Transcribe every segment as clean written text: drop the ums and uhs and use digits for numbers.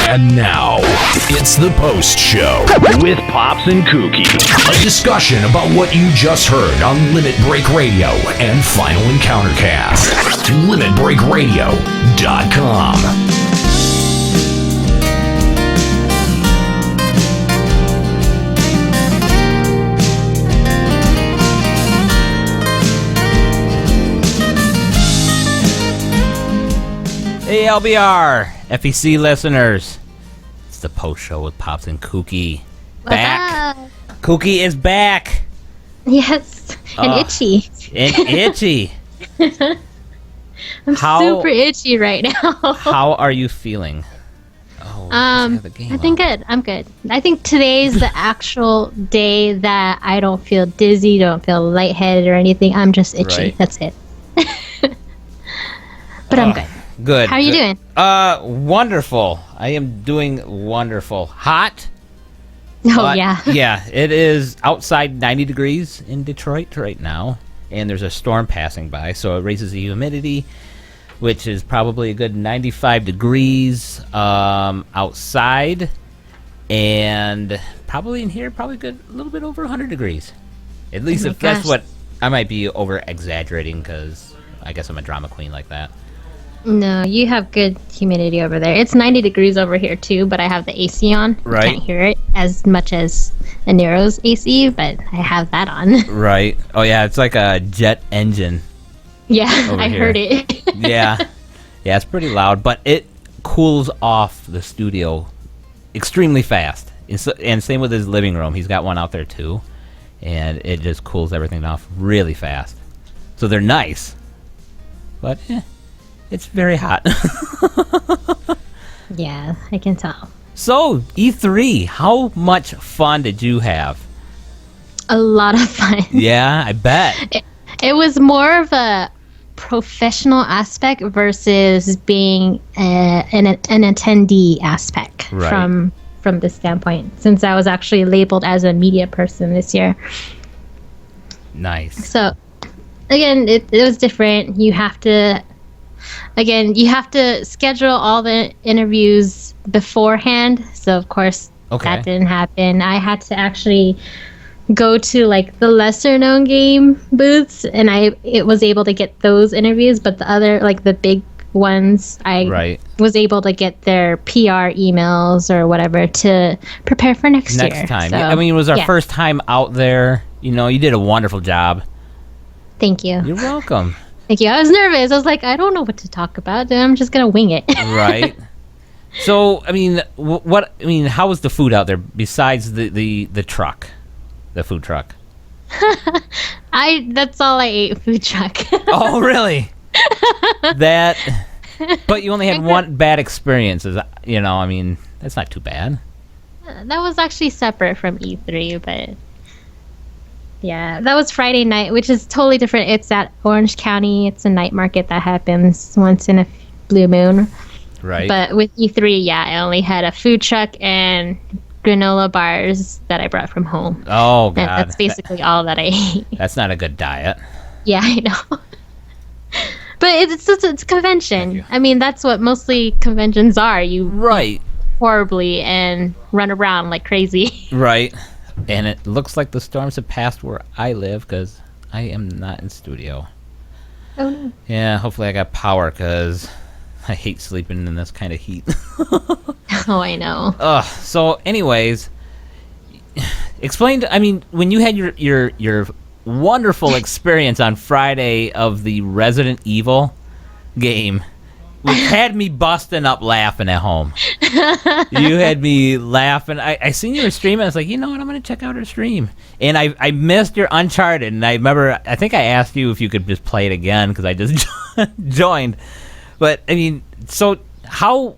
And now, it's the Post Show with Pops and Kooky. A discussion about what you just heard on Limit Break Radio and Final Encounter Cast. LimitBreakRadio.com. Hey LBR, FEC listeners, it's the Post Show with Pops and Kooky. Back. Kooky is back. Yes, and itchy. And itchy. I'm super itchy right now. How are you feeling? I think good. I'm good. I think today's the actual day that I don't feel dizzy, don't feel lightheaded or anything. I'm just itchy. Right. That's it. But I'm good. Good. How are you doing? Wonderful. I am doing wonderful. Hot. Oh, yeah. Yeah, it is outside 90 degrees in Detroit right now, and there's a storm passing by, so it raises the humidity, which is probably a good 95 degrees outside, and probably in here, probably good a little bit over 100 degrees. At least if that's what I might be over-exaggerating, because I guess I'm a drama queen like that. No, you have good humidity over there. It's 90 degrees over here, too, but I have the AC on. Right. I can't hear it as much as Aniero's AC, but I have that on. Right. Oh, yeah, it's like a jet engine. Yeah, I heard it. Yeah. Yeah, it's pretty loud, but it cools off the studio extremely fast. And same with his living room. He's got one out there, too, and it just cools everything off really fast. So they're nice, but it's very hot. Yeah, I can tell. So, E3, how much fun did you have? A lot of fun. Yeah, I bet. It was more of a professional aspect versus being an attendee aspect from this standpoint, since I was actually labeled as a media person this year. Nice. So, again, it was different. You have to schedule all the interviews beforehand. So, of course, that didn't happen. I had to actually go to, like, the lesser-known game booths, and it was able to get those interviews. But the other, like, the big ones, I was able to get their PR emails or whatever to prepare for next year. Next time. So, I mean, it was our first time out there. You know, you did a wonderful job. Thank you. You're welcome. Thank you. I was nervous. I was like, I don't know what to talk about. I'm just gonna wing it. Right. So, I mean, how was the food out there besides the truck, the food truck? That's all I ate. Food truck. Oh, really? But you only had one bad experience. You know, I mean, that's not too bad. That was actually separate from E3, but. Yeah, that was Friday night, which is totally different. It's at Orange County. It's a night market that happens once in a blue moon. Right. But with E3, I only had a food truck and granola bars that I brought from home. Oh, God. And that's basically all that I ate. That's not a good diet. Yeah, I know. But it's a convention. I mean, that's what mostly conventions are. You eat horribly and run around like crazy. Right. And it looks like the storms have passed where I live because I am not in studio. Oh, no. Yeah, hopefully I got power because I hate sleeping in this kind of heat. Oh, I know. So, anyways, when you had your wonderful experience on Friday of the Resident Evil game, which had me busting up laughing at home. You had me laughing. I seen you were streaming. I was like, you know what? I'm going to check out her stream. And I missed your Uncharted. And I remember, I think I asked you if you could just play it again because I just joined. But, I mean, so how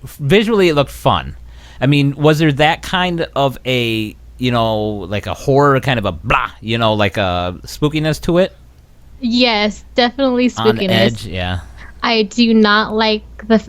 visually it looked fun. I mean, was there that kind of a, you know, like a horror kind of a blah, you know, like a spookiness to it? Yes, definitely spookiness. On edge, yeah. I do not like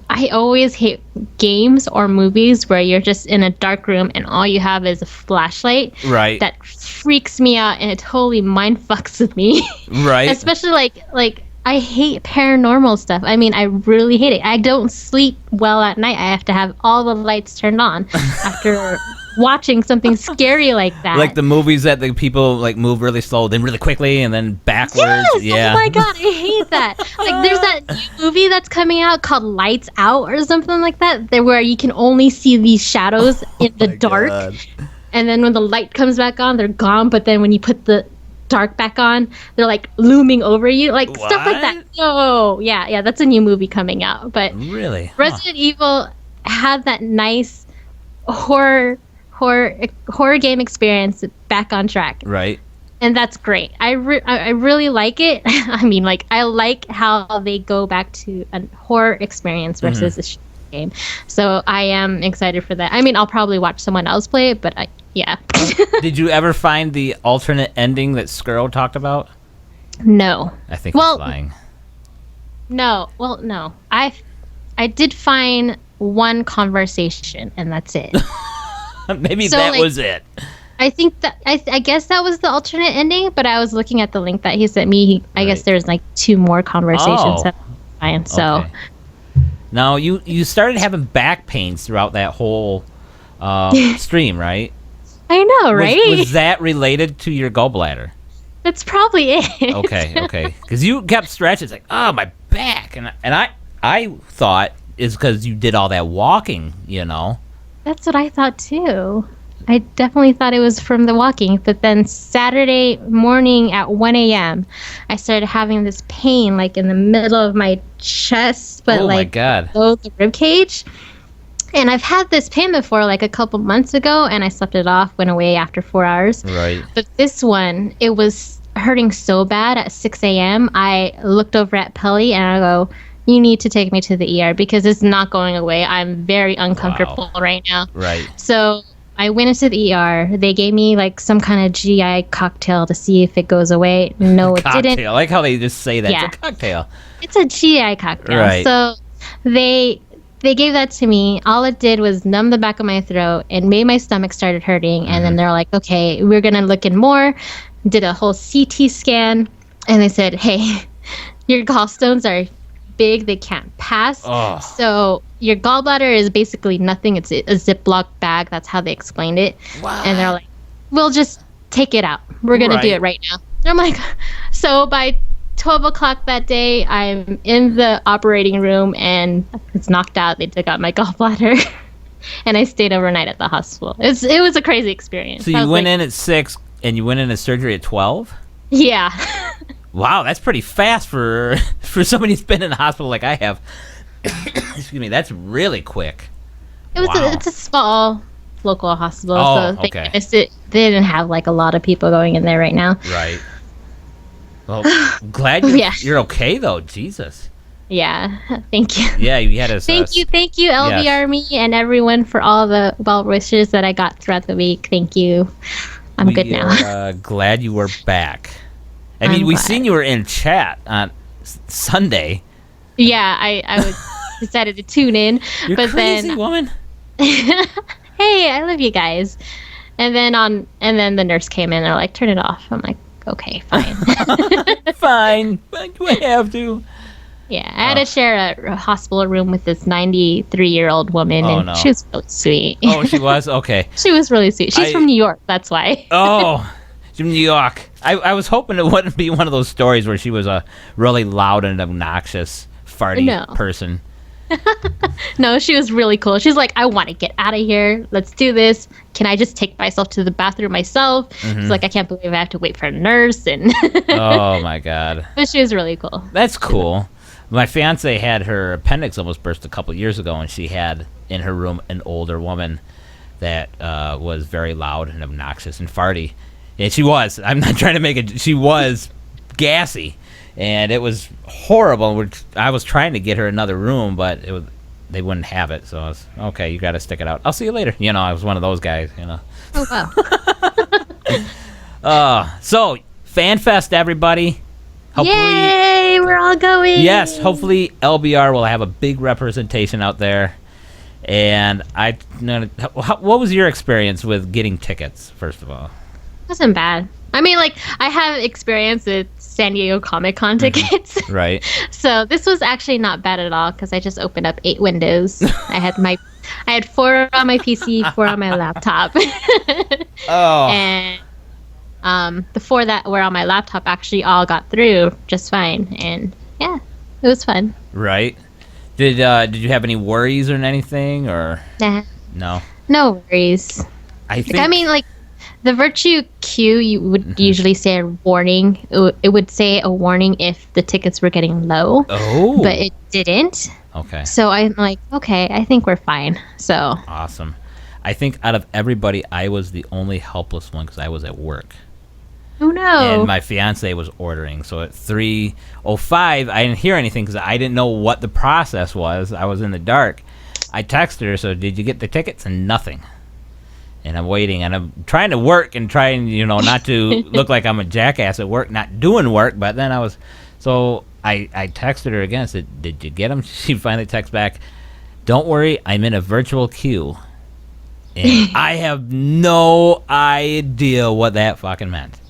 I always hate games or movies where you're just in a dark room and all you have is a flashlight. Right. That freaks me out and it totally mind fucks with me. Right. Especially like I hate paranormal stuff. I mean, I really hate it. I don't sleep well at night. I have to have all the lights turned on after watching something scary like that. Like the movies that the people like move really slow, then really quickly, and then backwards. Yes! Yeah. Oh my god, I hate that. Like there's that new movie that's coming out called Lights Out or something like that, where you can only see these shadows in the dark. God. And then when the light comes back on, they're gone. But then when you put the dark back on, they're like looming over you, like what? Stuff like that. No, yeah, that's a new movie coming out. But really, Resident Evil had that nice horror game experience back on track. Right. And that's great. I really like it. I mean, like I like how they go back to a horror experience versus a game. So I am excited for that. I mean, I'll probably watch someone else play it, but yeah. Did you ever find the alternate ending that Skrull talked about? No. I think he's lying. No. Well, no. I did find one conversation, and that's it. Maybe so, that was it. I think that I guess that was the alternate ending, but I was looking at the link that he sent me. I guess there's like 2 more conversations. Fine. So. Okay. Now you started having back pains throughout that whole stream, right? I know, right? Was that related to your gallbladder? That's probably it. Okay. Because you kept stretching. It's like, oh, my back. And I thought it's because you did all that walking, you know. That's what I thought, too. I definitely thought it was from the walking. But then Saturday morning at 1 a.m., I started having this pain, like, in the middle of my chest, but, like, below the rib cage. And I've had this pain before, like a couple months ago, and I slept it off, went away after 4 hours. Right. But this one, it was hurting so bad at 6 a.m. I looked over at Pelly, and I go, you need to take me to the ER because it's not going away. I'm very uncomfortable right now. Right. So I went into the ER. They gave me like some kind of GI cocktail to see if it goes away. No, it didn't. I like how they just say that. Yeah. It's a cocktail. It's a GI cocktail. Right. So they gave that to me. All it did was numb the back of my throat and made my stomach started hurting. And then they're like, okay, we're going to look in more. Did a whole CT scan. And they said, hey, your gallstones are big. They can't pass. Oh. So your gallbladder is basically nothing. It's a Ziploc bag. That's how they explained it. Wow. And they're like, we'll just take it out. We're going to do it right now. And I'm like, so by 12 o'clock that day, I'm in the operating room and it's knocked out. They took out my gallbladder and I stayed overnight at the hospital. It was a crazy experience. So you went in at 6 and you went into surgery at 12? Yeah. Wow, that's pretty fast for somebody who's been in the hospital like I have. Excuse me, that's really quick. It's a small local hospital, so they missed it. They didn't have like a lot of people going in there right now. Right. Well, I'm glad you're okay though. Jesus. Yeah. Thank you. Yeah, you had a Thank you, LBR me and everyone for all the well wishes that I got throughout the week. Thank you. I'm good now. Glad you were back. I mean, we seen you were in chat on Sunday. Yeah, I decided to tune in. You're but crazy, then, woman. Hey, I love you guys. And then the nurse came in and they're like, turn it off. I'm like, okay, fine. Fine. Do I have to? Yeah, I had to share a hospital room with this 93-year-old woman, and she was really sweet. Oh, she was? Okay. She was really sweet. She's from New York, that's why. Oh, she's from New York. I was hoping it wouldn't be one of those stories where she was a really loud and obnoxious, farty person. No, she was really cool. She's like, I want to get out of here. Let's do this. Can I just take myself to the bathroom myself? She's like, I can't believe I have to wait for a nurse. And oh, my God. But she was really cool. That's cool. My fiance had her appendix almost burst a couple years ago, and she had in her room an older woman that was very loud and obnoxious and farty. And she was. I'm not trying to make it. She was gassy, and it was horrible. I was trying to get her another room, but they wouldn't have it. So I was, okay, you got to stick it out. I'll see you later. You know, I was one of those guys, you know. Oh, wow. So, FanFest, everybody. Hopefully, yay, we're all going. Yes, hopefully LBR will have a big representation out there. And what was your experience with getting tickets, first of all? wasn't bad. I mean, like, I have experience with San Diego Comic-Con tickets. Right. So this was actually not bad at all because I just opened up 8 windows. I had 4 on my PC, 4 on my laptop. Oh. And the 4 that were on my laptop actually all got through just fine. And yeah, it was fun. Right. Did you have any worries or anything, or Nah. no? No worries. I think. I mean, like, the Virtue queue, you would usually say a warning. It would say a warning if the tickets were getting low. Oh. But it didn't. Okay. So I'm like, okay, I think we're fine. So. Awesome. I think out of everybody, I was the only helpless one because I was at work. Oh, no. And my fiance was ordering. So at 3:05, I didn't hear anything because I didn't know what the process was. I was in the dark. I texted her, so did you get the tickets? And nothing. And I'm waiting, and I'm trying to work and trying, not to look like I'm a jackass at work, not doing work. But then I texted her again. I said, did you get them? She finally texts back, don't worry, I'm in a virtual queue. And I have no idea what that fucking meant.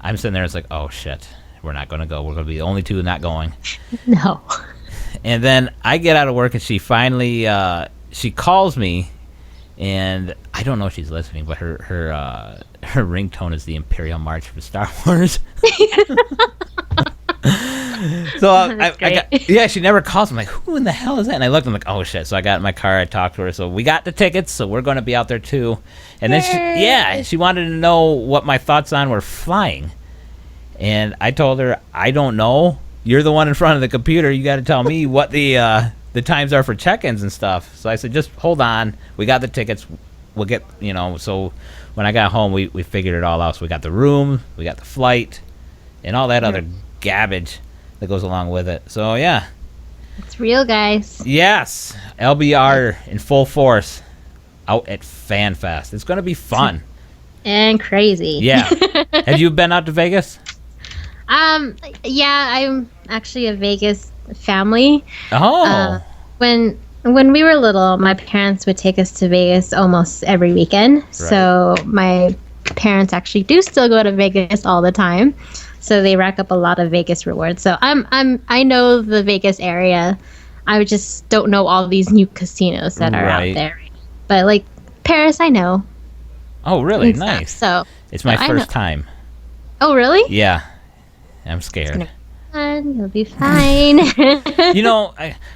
I'm sitting there, it's like, oh, shit, we're not going to go. We're going to be the only 2 not going. No. And then I get out of work, and she finally, she calls me. And I don't know if she's listening, but her ringtone is the Imperial March for Star Wars. So she never calls. I'm like, who in the hell is that? And I looked, I'm like, oh shit. So I got in my car, I talked to her. So we got the tickets, so we're going to be out there too. And then she wanted to know what my thoughts on were flying. And I told her, I don't know. You're the one in front of the computer. You got to tell me what the times are for check-ins and stuff. So I said, just hold on. We got the tickets. We'll get, so when I got home, we figured it all out. So we got the room, we got the flight, and all that other garbage that goes along with it. So, yeah. It's real, guys. Yes. LBR in full force out at FanFest. It's going to be fun. And crazy. Yeah. Have you been out to Vegas? Yeah, I'm actually a Vegas family. Oh. When we were little, my parents would take us to Vegas almost every weekend. Right. So my parents actually do still go to Vegas all the time. So they rack up a lot of Vegas rewards. So I know the Vegas area. I just don't know all these new casinos that are out there. But like Paris, I know. Oh, really? Nice. So it's my first time. Oh, really? Yeah. I'm scared. You'll be fine.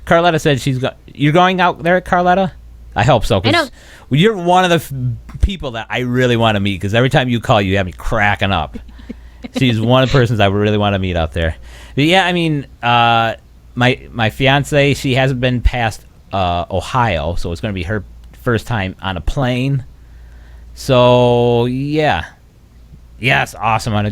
Carletta said you're going out there, Carletta? I hope so. I know. You're one of the people that I really want to meet because every time you call, you have me cracking up. She's one of the persons I really want to meet out there. But yeah, I mean, my fiance, she hasn't been past Ohio, so it's going to be her first time on a plane. So yeah. Yes, awesome. I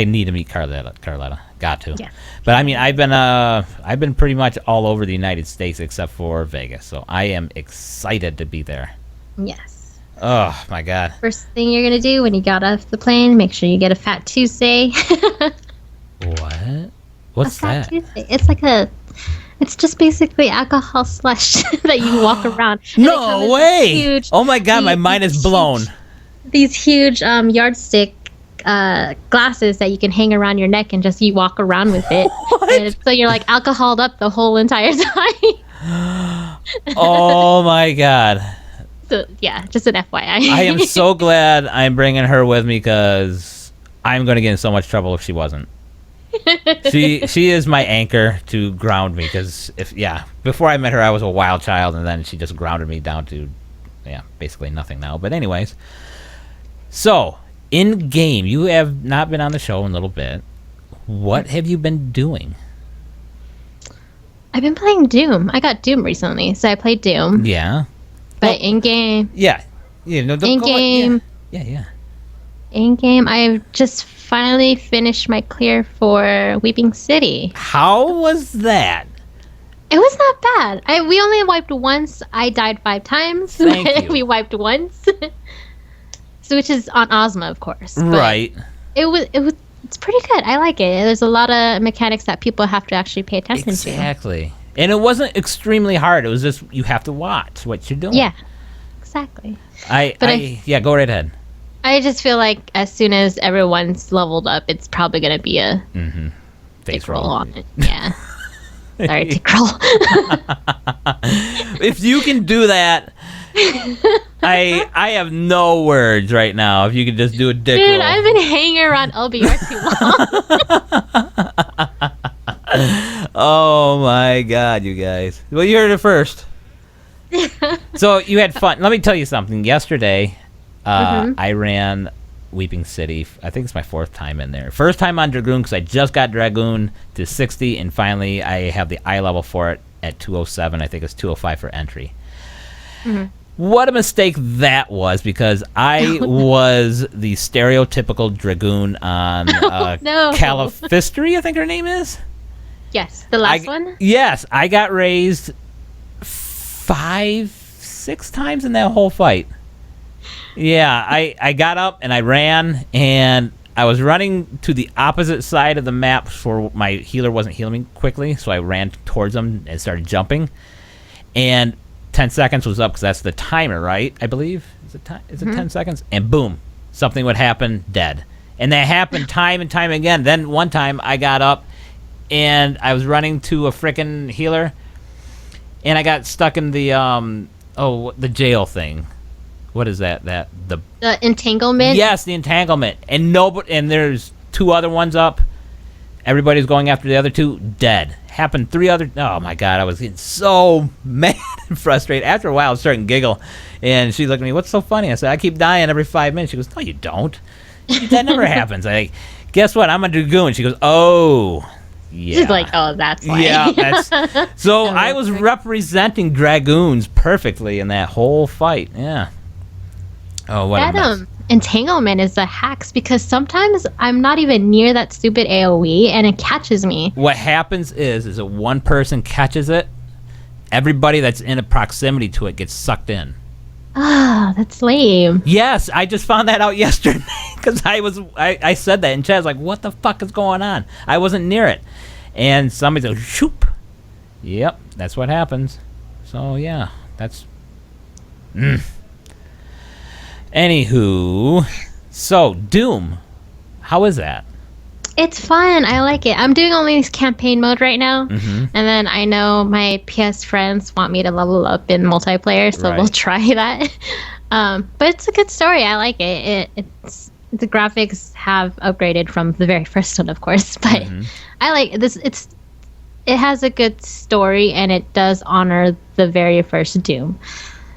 need to meet Carletta. Got to. Yeah. But I mean, I've been pretty much all over the United States except for Vegas. So I am excited to be there. Yes. Oh my God. First thing you're gonna do when you got off the plane, make sure you get a Fat Tuesday. What? What's that? Fat Tuesday. It's just basically alcohol slush that you walk around. No way! Oh my God, my mind is blown. These huge yardstick glasses that you can hang around your neck and just you walk around with it. And so you're like alcoholed up the whole entire time. Oh my God. So yeah, just an FYI. I am so glad I'm bringing her with me because I'm going to get in so much trouble if she wasn't. She is my anchor to ground me because before I met her I was a wild child and then she just grounded me down to basically nothing now. But anyways, so in game, you have not been on the show in a little bit. What have you been doing? I've been playing Doom. I got Doom recently, so I played Doom. Yeah. But in game. Yeah. In game. Yeah. In game, I've just finally finished my clear for Weeping City. How was that? It was not bad. We only wiped once. I died 5 times. Thank you. We wiped once. So, which is on Ozma, of course. Right. It's pretty good. I like it. There's a lot of mechanics that people have to actually pay attention to. Exactly. And it wasn't extremely hard. It was just you have to watch what you're doing. Yeah. Exactly. Go right ahead. I just feel like as soon as everyone's leveled up, it's probably going to be a Face roll roll. on it. Yeah. Sorry, tick roll. If you can do that, I have no words right now. If you could just do a dick Dude, roll. I've been hanging around LBR too long. Oh my God, you guys. Well, you heard it first. So you had fun. Let me tell you something. Yesterday, I ran Weeping City. I think it's my 4th time in there. First time on Dragoon because I just got Dragoon to 60, and finally I have the eye level for it at 207. I think it's 205 for entry. What a mistake that was, because I was the stereotypical Dragoon on no. Califistery, I think her name is. Yes, the last one? Yes, I got raised 5-6 times in that whole fight. Yeah, I got up and I ran, and I was running to the opposite side of the map for my healer wasn't healing quickly, so I ran towards him and started jumping. And 10 seconds was up because that's the timer, right? I believe. Is it 10 seconds? And boom, something would happen, dead. And that happened time and time again. Then one time I got up and I was running to a frickin' healer, and I got stuck in the the jail thing. What is that? The entanglement? Yes, the entanglement. And there's 2 other ones up. Everybody's going after the other 2, dead. Happened 3 other. Oh my God, I was getting so mad and frustrated. After a while, I was starting to giggle, and she looked at me. What's so funny? I said, I keep dying every 5 minutes. She goes, no, you don't. That never happens. I guess what? I'm a Dragoon. She goes, oh. Yeah. She's like, oh, that's why. Yeah, that's so. I was representing Dragoons perfectly in that whole fight. Yeah. Oh, what a mess. Entanglement is the hacks, because sometimes I'm not even near that stupid AoE and it catches me. What happens is that one person catches it, everybody that's in a proximity to it gets sucked in. Ah, that's lame. Yes, I just found that out yesterday because I said that, and Chad's like, what the fuck is going on? I wasn't near it. And somebody goes, shoop. Yep, that's what happens. So, yeah, that's... Anywho, so, Doom, how is that? It's fun. I like it. I'm doing only campaign mode right now. And then I know my PS friends want me to level up in multiplayer, so we'll try that. But it's a good story. I like it. It's the graphics have upgraded from the very first one, of course. But I like this. It has a good story, and it does honor the very first Doom.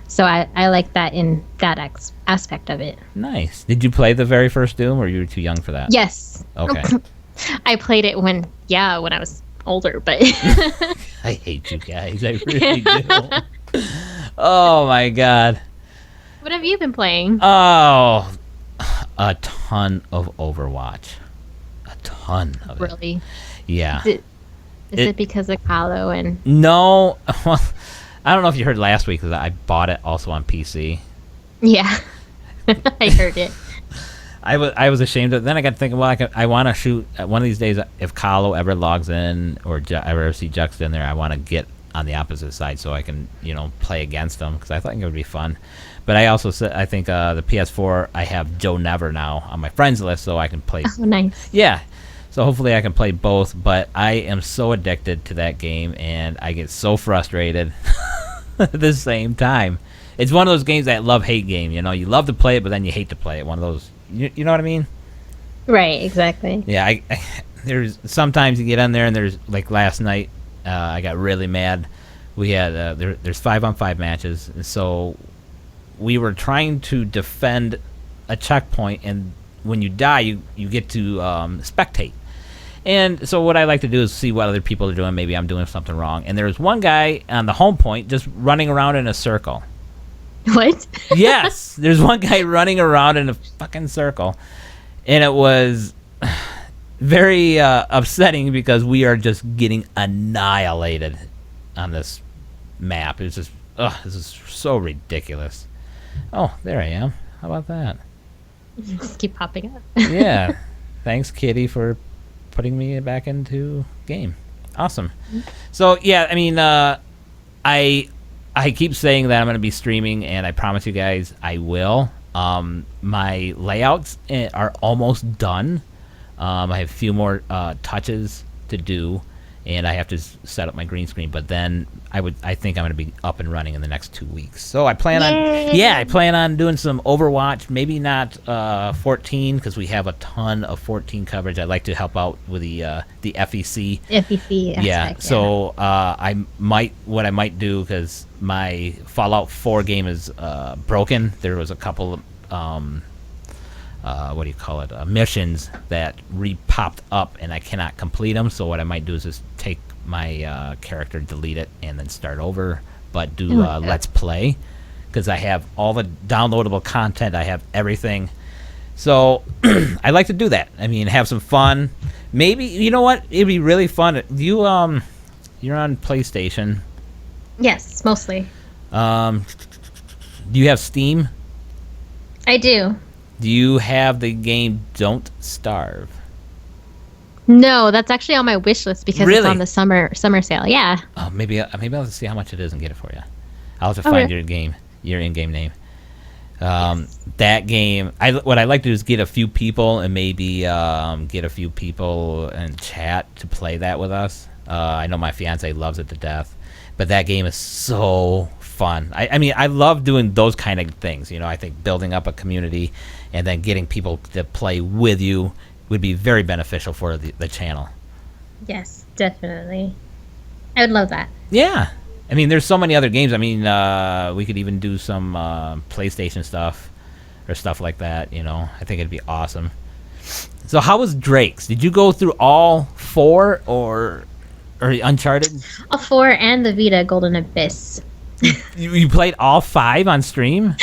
So I like that in that aspect of it. Nice. Did you play the very first Doom, or you were too young for that? Yes. Okay. I played it when I was older, but... I hate you guys. I really do. Oh, my God. What have you been playing? Oh, a ton of Overwatch. A ton of it. Really? Yeah. Is it because of Halo and... No. Well, I don't know if you heard last week, because I bought it also on PC. Yeah. I heard it. I was ashamed of it. Then I got to thinking, well, I want to shoot one of these days. If Kahlo ever logs in, or I ever see Jux in there, I want to get on the opposite side so I can, play against them, because I think it would be fun. But I also said, I think the PS4, I have Joe Never now on my friends list, so I can play. Oh, nice. Yeah. So hopefully I can play both, but I am so addicted to that game, and I get so frustrated at the same time. It's one of those games that love-hate game, you love to play it, but then you hate to play it. One of those, you know what I mean? Right, exactly. Yeah, there's sometimes you get in there, and there's, like last night, I got really mad. We had, there's 5-on-5 matches, and so we were trying to defend a checkpoint, and when you die, you get to spectate. And so what I like to do is see what other people are doing. Maybe I'm doing something wrong. And there was one guy on the home point just running around in a circle. What? Yes, there's one guy running around in a fucking circle. And it was very upsetting because we are just getting annihilated on this map. It's just, this is so ridiculous. Oh, there I am. How about that? Just keep popping up. Yeah. Thanks, Kitty, for putting me back into game. Awesome. So, yeah, I mean, I keep saying that I'm going to be streaming, and I promise you guys I will. My layouts are almost done. I have a few more touches to do, and I have to set up my green screen. But then I think I'm going to be up and running in the next 2 weeks. So I plan on doing some Overwatch. Maybe not 14 because we have a ton of 14 coverage. I'd like to help out with the FEC. FEC aspect, yeah. So what I might do, because my Fallout 4 game is broken. There was a couple of missions that popped up, and I cannot complete them. So what I might do is just take my character, delete it, and then start over. But do Let's Play, because I have all the downloadable content. I have everything. So I like to do that. I mean, have some fun. Maybe, you know what? It'd be really fun. You're on PlayStation. Yes, mostly. Do you have Steam? I do. Do you have the game Don't Starve? No, that's actually on my wish list because Really? it's on the summer sale. Yeah. Oh, maybe I'll see how much it is and get it for you. I'll have to find your in-game name. That game, what I like to do is get a few people and maybe get a few people in chat to play that with us. I know my fiance loves it to death, but that game is so fun. I mean, I love doing those kind of things. You know, I think building up a community and then getting people to play with you would be very beneficial for the channel. Yes, definitely. I would love that. Yeah. I mean, there's so many other games. I mean, we could even do some PlayStation stuff or stuff like that, you know. I think it'd be awesome. So how was Drake's? Did you go through all 4 or Uncharted? All 4 and the Vita Golden Abyss. You played all 5 on stream?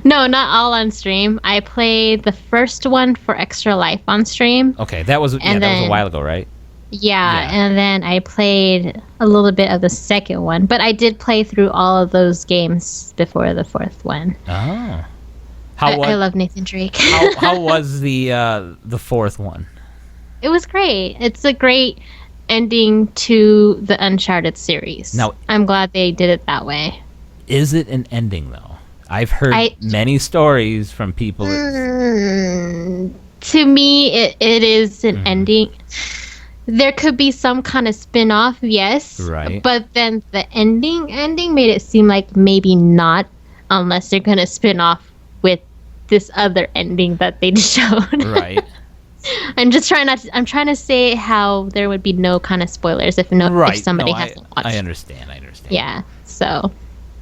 No, not all on stream. I played the first one for Extra Life on stream. Okay, that was a while ago, right? Yeah, and then I played a little bit of the second one, but I did play through all of those games before the 4th one. Oh, I love Nathan Drake. how was the 4th one? It was great. It's a great ending to the Uncharted series. Now, I'm glad they did it that way. Is it an ending though? I've heard many stories from people. To me, it is an ending. There could be some kind of spin-off, yes. Right. But then the ending made it seem like maybe not, unless they're gonna spin off with this other ending that they showed. Right. I'm trying to say how there would be no kind of spoilers if somebody hasn't watched. I understand. Yeah. So,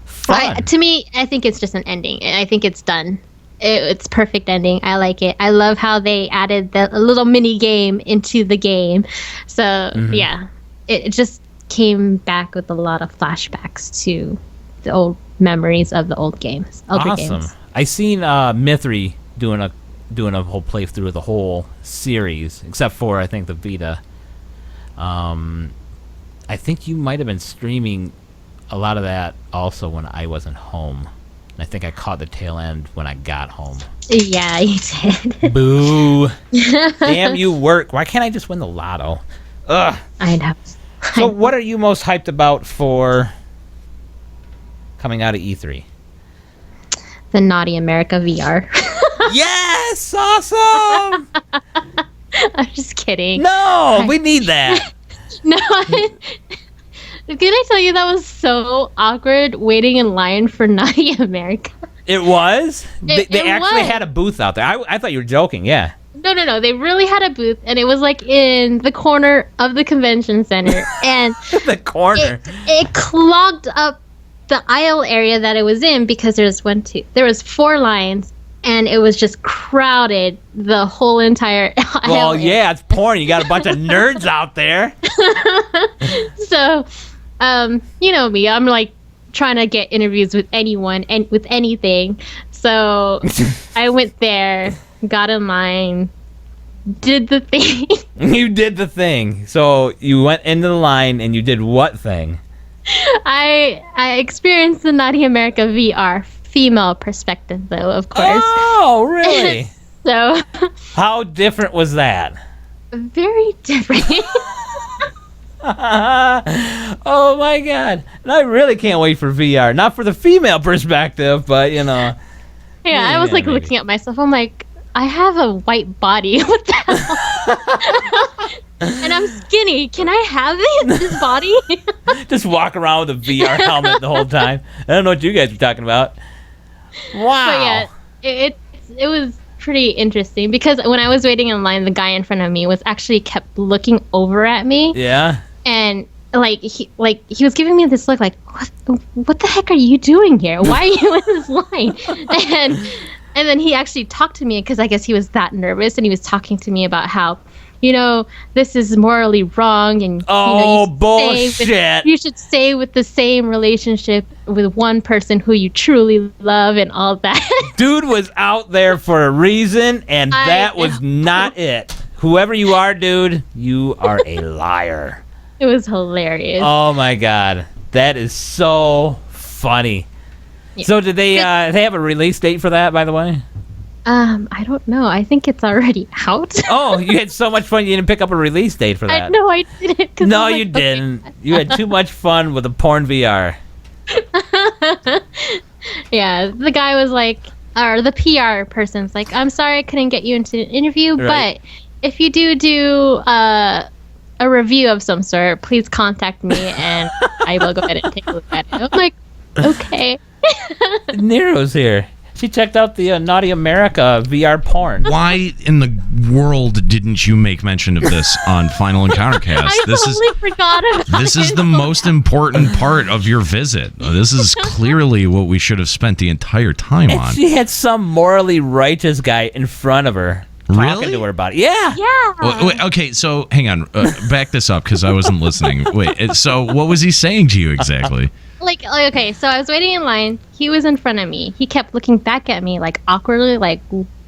Fun. to me, I think it's just an ending. I think it's done. It's perfect ending. I like it. I love how they added a little mini game into the game. So yeah, it just came back with a lot of flashbacks to the old memories of the old games. Awesome. I seen Mithri doing a whole playthrough of the whole series, except for I think the Vita. I think you might have been streaming a lot of that also when I wasn't home. And I think I caught the tail end when I got home. Yeah, you did. Boo. Damn you, work. Why can't I just win the lotto? Ugh. I know. So what are you most hyped about for coming out of E3? The Naughty America VR. Yes! Awesome! I'm just kidding. No, we need that. No, can I tell you that was so awkward waiting in line for Naughty America? It was? They actually was. had a booth out there. I thought you were joking, yeah. No. They really had a booth, and it was like in the corner of the convention center. And The corner. it clogged up the aisle area that it was in because there was 4 lines, and it was just crowded the whole entire aisle. Well, yeah, it's porn. You got a bunch of nerds out there. So, you know me, I'm like trying to get interviews with anyone and with anything. So I went there, got in line, did the thing. You did the thing. So you went into the line and you did what thing? I experienced the Naughty America VR female perspective, though, of course. Oh, really? So How different was that? very different. Oh my god. And I really can't wait for VR. Not for the female perspective, but you know. Yeah, I was like maybe. looking at myself. I'm like, I have a white body. What the hell? And I'm skinny. Can I have this body? Just walk around with a VR helmet the whole time. I don't know what you guys are talking about. Wow. But yeah, it was pretty interesting because when I was waiting in line, the guy in front of me was actually kept looking over at me. Yeah. And he was giving me this look like, what the heck are you doing here? Why are you in this line? And then he actually talked to me because I guess he was that nervous, and he was talking to me about how, this is morally wrong, and bullshit. You should stay with the same relationship with one person who you truly love, and all that. Dude was out there for a reason, and that was not it. Whoever you are, dude, you are a liar. It was hilarious. Oh my god, that is so funny. Yeah. So did they have a release date for that, by the way? I don't know. I think it's already out. Oh, you had so much fun you didn't pick up a release date for that. No, I didn't. No, you didn't. You had too much fun with the porn VR. Yeah, the guy was like, or the PR person's like, I'm sorry I couldn't get you into an interview, right. But if you do a review of some sort, please contact me and I will go ahead and take a look at it. I'm like, okay. Nero's here. She checked out the Naughty America VR porn. Why in the world didn't you make mention of this on Final Encounter Cast? I forgot about This is the most important part of your visit. This is clearly what we should have spent the entire time on. She had some morally righteous guy in front of her. Talking to her about it. Yeah. Wait, okay, so hang on. Back this up because I wasn't listening. Wait, so what was he saying to you exactly? Okay, so I was waiting in line. He was in front of me. He kept looking back at me like awkwardly, like,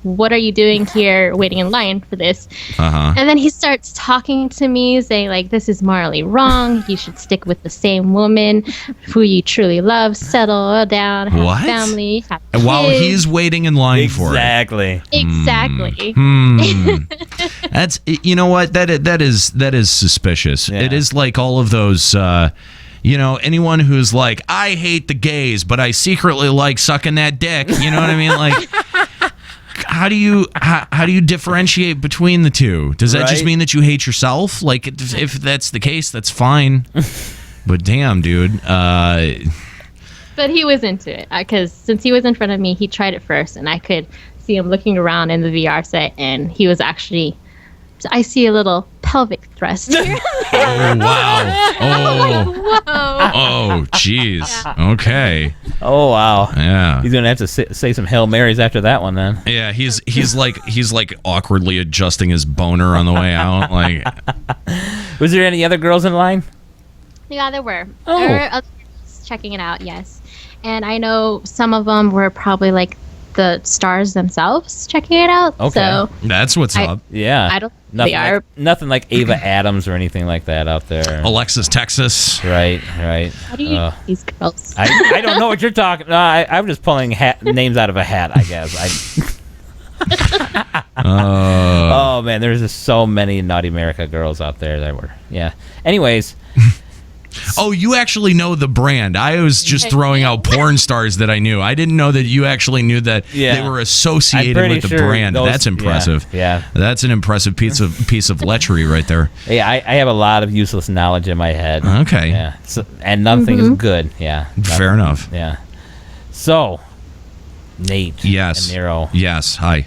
what are you doing here waiting in line for this? Uh-huh. And then he starts talking to me, saying like, this is morally wrong. You should stick with the same woman who you truly love, settle down, have a family, have kids. While he's waiting in line for it. Exactly. That's, you know what? That is suspicious. Yeah. It is like all of those... anyone who's like, I hate the gays, but I secretly like sucking that dick. You know what I mean? Like, how do you differentiate between the two? Does that just mean that you hate yourself? Like, if that's the case, that's fine. But damn, dude. But he was into it because since he was in front of me, he tried it first, and I could see him looking around in the VR set, and he was actually. I see a little pelvic thrust here. Oh, wow. Whoa. Oh, jeez. Okay. Oh, wow. Yeah. He's going to have to say some Hail Marys after that one, then. Yeah, he's like awkwardly adjusting his boner on the way out. Like, was there any other girls in line? Yeah, there were. Oh. There were others checking it out, yes. And I know some of them were probably like the stars themselves checking it out. Okay. So that's what's up. Yeah. I don't think they are. Nothing like Ava Adams or anything like that out there. Alexis Texas. Right. How do you know these girls? I don't know what you're talking. I'm just pulling names out of a hat, I guess. Oh man, there's just so many Naughty America girls out there that were. Yeah. Anyways. Oh, you actually know the brand. I was just throwing out porn stars that I knew. I didn't know that you actually knew that they were associated with the brand. That's impressive. Yeah. That's an impressive piece of lechery right there. Yeah, I have a lot of useless knowledge in my head. Okay. Yeah. So, and nothing is good. Yeah. Fair enough. Yeah. So, Nate. Yes. Aniero. Yes. Hi.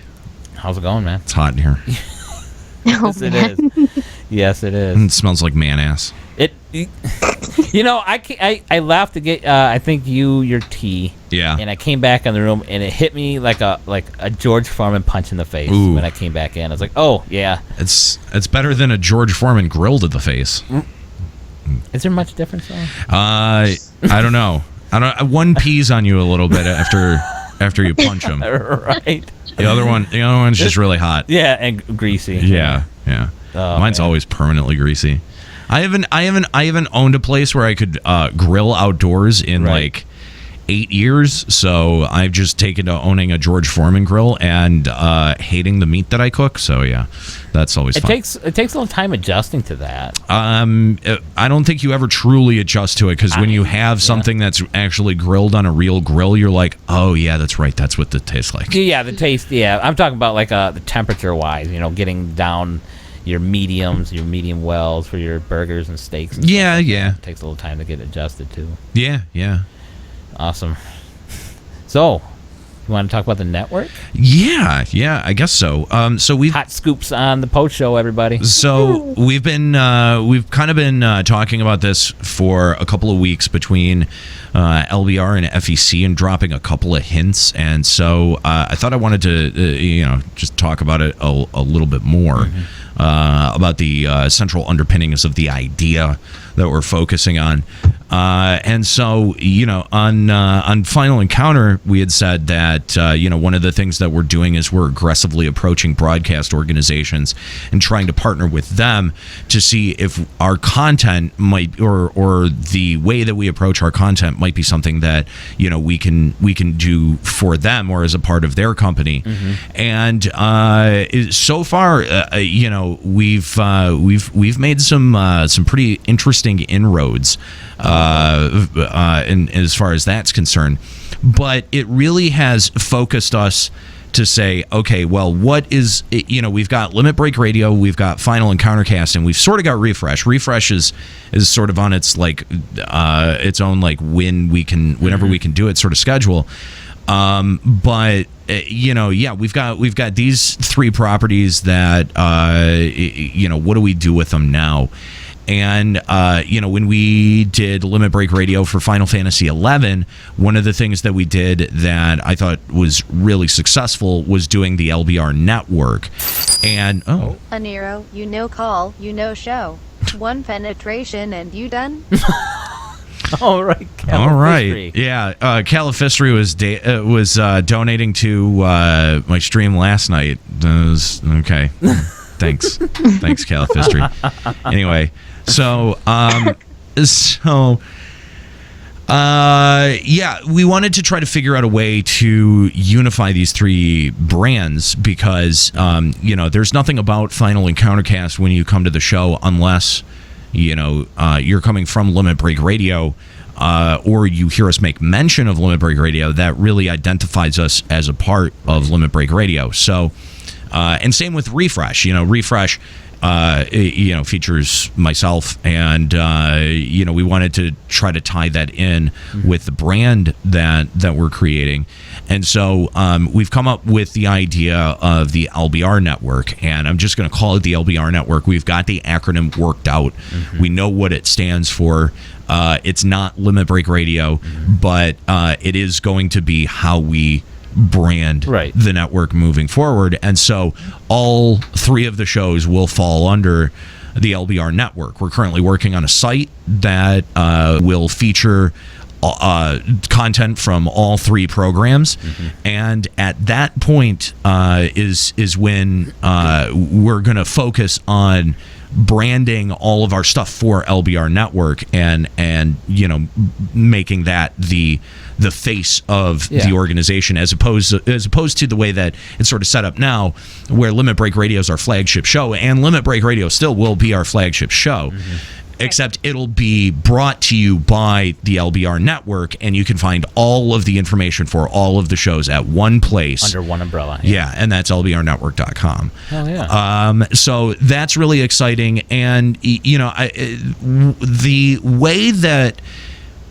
How's it going, man? It's hot in here. Yes, it is. Yes, it is. It smells like man ass. I left to get I think your tea. Yeah. And I came back in the room and it hit me like a George Foreman punch in the face when I came back in. I was like, oh yeah. It's better than a George Foreman grill to the face. Is there much difference though? I don't know. One pees on you a little bit after you punch him. Right. The other one's just really hot. Yeah, and greasy. Yeah. Oh, mine's always permanently greasy. I haven't owned a place where I could grill outdoors in like 8 years, so I've just taken to owning a George Foreman grill and hating the meat that I cook. So yeah, that's always fun. It takes a little time adjusting to that. I don't think you ever truly adjust to it, because when you have something that's actually grilled on a real grill, you're like, oh yeah, that's right, that's what it tastes like. Yeah, the taste. Yeah, I'm talking about like the temperature wise. Getting down your mediums, your medium wells for your burgers and steaks. And yeah. It takes a little time to get adjusted to. Yeah. Awesome. So, you want to talk about the network? Yeah, I guess so. So we've hot scoops on the post show, everybody. So we've kind of been talking about this for a couple of weeks between LBR and FEC, and dropping a couple of hints. And so I thought I wanted to just talk about it a little bit more. About the central underpinnings of the idea that we're focusing on. And so, on Final Encounter, we had said that, one of the things that we're doing is we're aggressively approaching broadcast organizations and trying to partner with them to see if our content might, or the way that we approach our content might be something that, we can do for them or as a part of their company. And so far, we've made some pretty interesting inroads in as far as that's concerned, but it really has focused us to say, okay, well, what is we've got Limit Break Radio, we've got Final Encountercast, and we've sort of got Refresh. Refresh is sort of on its its own whenever we can do it sort of schedule. But we've got these three properties that what do we do with them now? And when we did Limit Break Radio for Final Fantasy XI, one of the things that we did that I thought was really successful was doing the LBR Network. And Aniero, call, show. One penetration and you done? All right. All right. Yeah. Califistry was donating to my stream last night. Okay. Thanks, Califistry. Anyway, we wanted to try to figure out a way to unify these three brands, because there's nothing about Final Encountercast when you come to the show unless you're coming from Limit Break Radio, or you hear us make mention of Limit Break Radio, that really identifies us as a part of Limit Break Radio. So, and same with Refresh. Refresh, features myself, and we wanted to try to tie that in with the brand that we're creating. And so we've come up with the idea of the LBR Network, and I'm just going to call it the LBR Network. We've got the acronym worked out. We know what it stands for. It's not Limit Break Radio, but it is going to be how we brand the network moving forward. And so all three of the shows will fall under the LBR Network. We're currently working on a site that will feature content from all three programs, and at that point is when we're going to focus on branding all of our stuff for LBR Network, and making that the face of the organization, as opposed to the way that it's sort of set up now, where Limit Break Radio is our flagship show, and Limit Break Radio still will be our flagship show. Except it'll be brought to you by the LBR Network, and you can find all of the information for all of the shows at one place. Under one umbrella. Yeah, and that's lbrnetwork.com. Oh, yeah. So that's really exciting. And, the way that...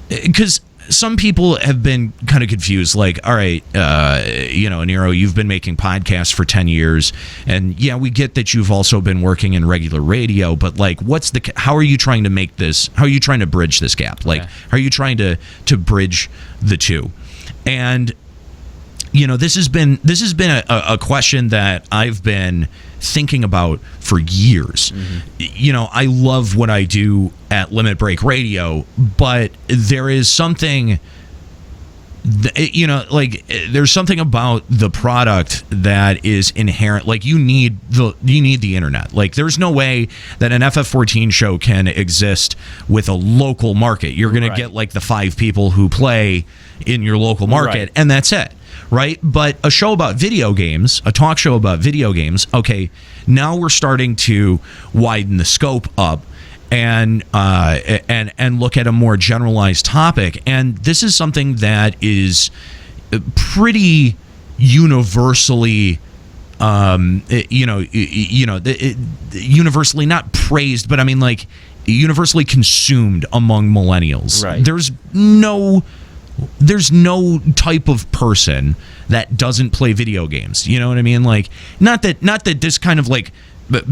Because some people have been kind of confused, like, all right, Aniero, you've been making podcasts for 10 years, and yeah, we get that you've also been working in regular radio, but like, how are you trying to make this, how are you trying to bridge this gap? Like, how are you trying to bridge the two? And, this has been a question that I've been thinking about for years. I love what I do at Limit Break Radio, but there is something there's something about the product that is inherent. Like you need the internet. Like there's no way that an FF14 show can exist with a local market. You're going to get like the 5 people who play in your local market, and that's it. Right? But a show about video games, a talk show about video games, okay, now we're starting to widen the scope up and look at a more generalized topic. And this is something that is pretty universally universally not praised, but I mean like universally consumed among millennials. Right. There's no type of person that doesn't play video games. You know what I mean? Like not that this kind of like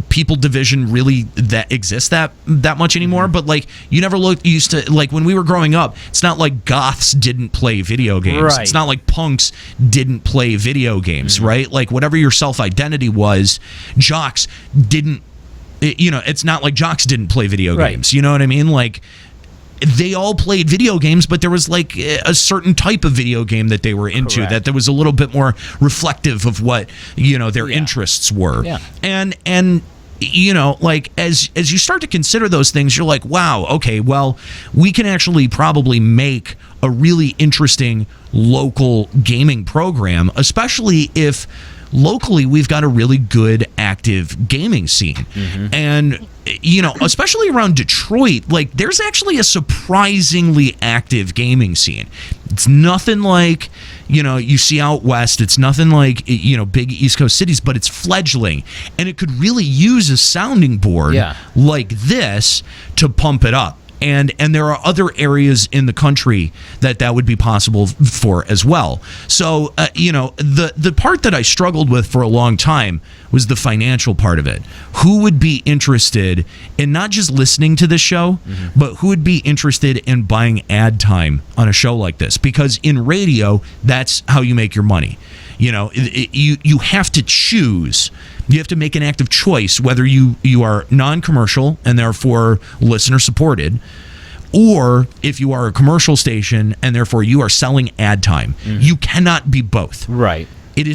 people division really that exists that much anymore, but like you never used to, like when we were growing up, it's not like goths didn't play video games. Right. It's not like punks didn't play video games, right? Like whatever your self-identity was, jocks didn't, it's not like jocks didn't play video games. You know what I mean? Like they all played video games, but there was like a certain type of video game that they were into, that there was a little bit more reflective of what, their interests were. Yeah. And like as you start to consider those things, you're like, wow, okay, well, we can actually probably make a really interesting local gaming program, especially if locally we've got a really good active gaming scene. And especially around Detroit, like there's actually a surprisingly active gaming scene. It's nothing like you see out west. It's nothing like big East Coast cities, but it's fledgling, and it could really use a sounding board like this to pump it up. And there are other areas in the country that would be possible for as well. So, the part that I struggled with for a long time was the financial part of it. Who would be interested in not just listening to this show, but who would be interested in buying ad time on a show like this? Because in radio, that's how you make your money. You have to choose. You have to make an active choice whether you are non-commercial and therefore listener supported, or if you are a commercial station and therefore you are selling ad time. You cannot be both. Right. It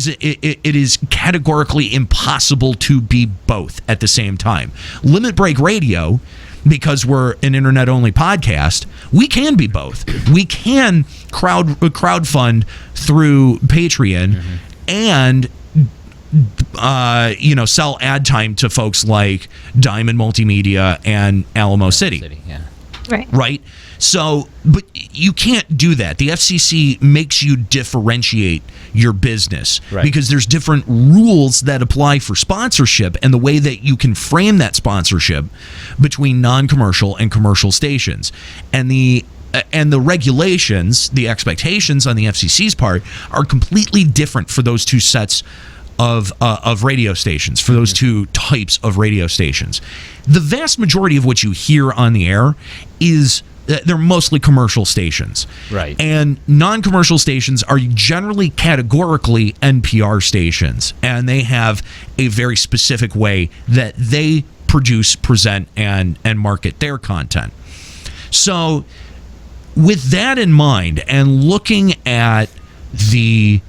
is categorically impossible to be both at the same time. Limit Break Radio, because we're an internet-only podcast, we can be both. We can crowdfund through Patreon and sell ad time to folks like Diamond Multimedia and Alamo City. Right. So, but you can't do that. The FCC makes you differentiate your business because there's different rules that apply for sponsorship and the way that you can frame that sponsorship between non-commercial and commercial stations. And the regulations, the expectations on the FCC's part are completely different for those two sets of radio stations, for those two types of radio stations. The vast majority of what you hear on the air is they're mostly commercial stations. Right. And non-commercial stations are generally categorically NPR stations, and they have a very specific way that they produce, present, and market their content. So with that in mind, and looking at the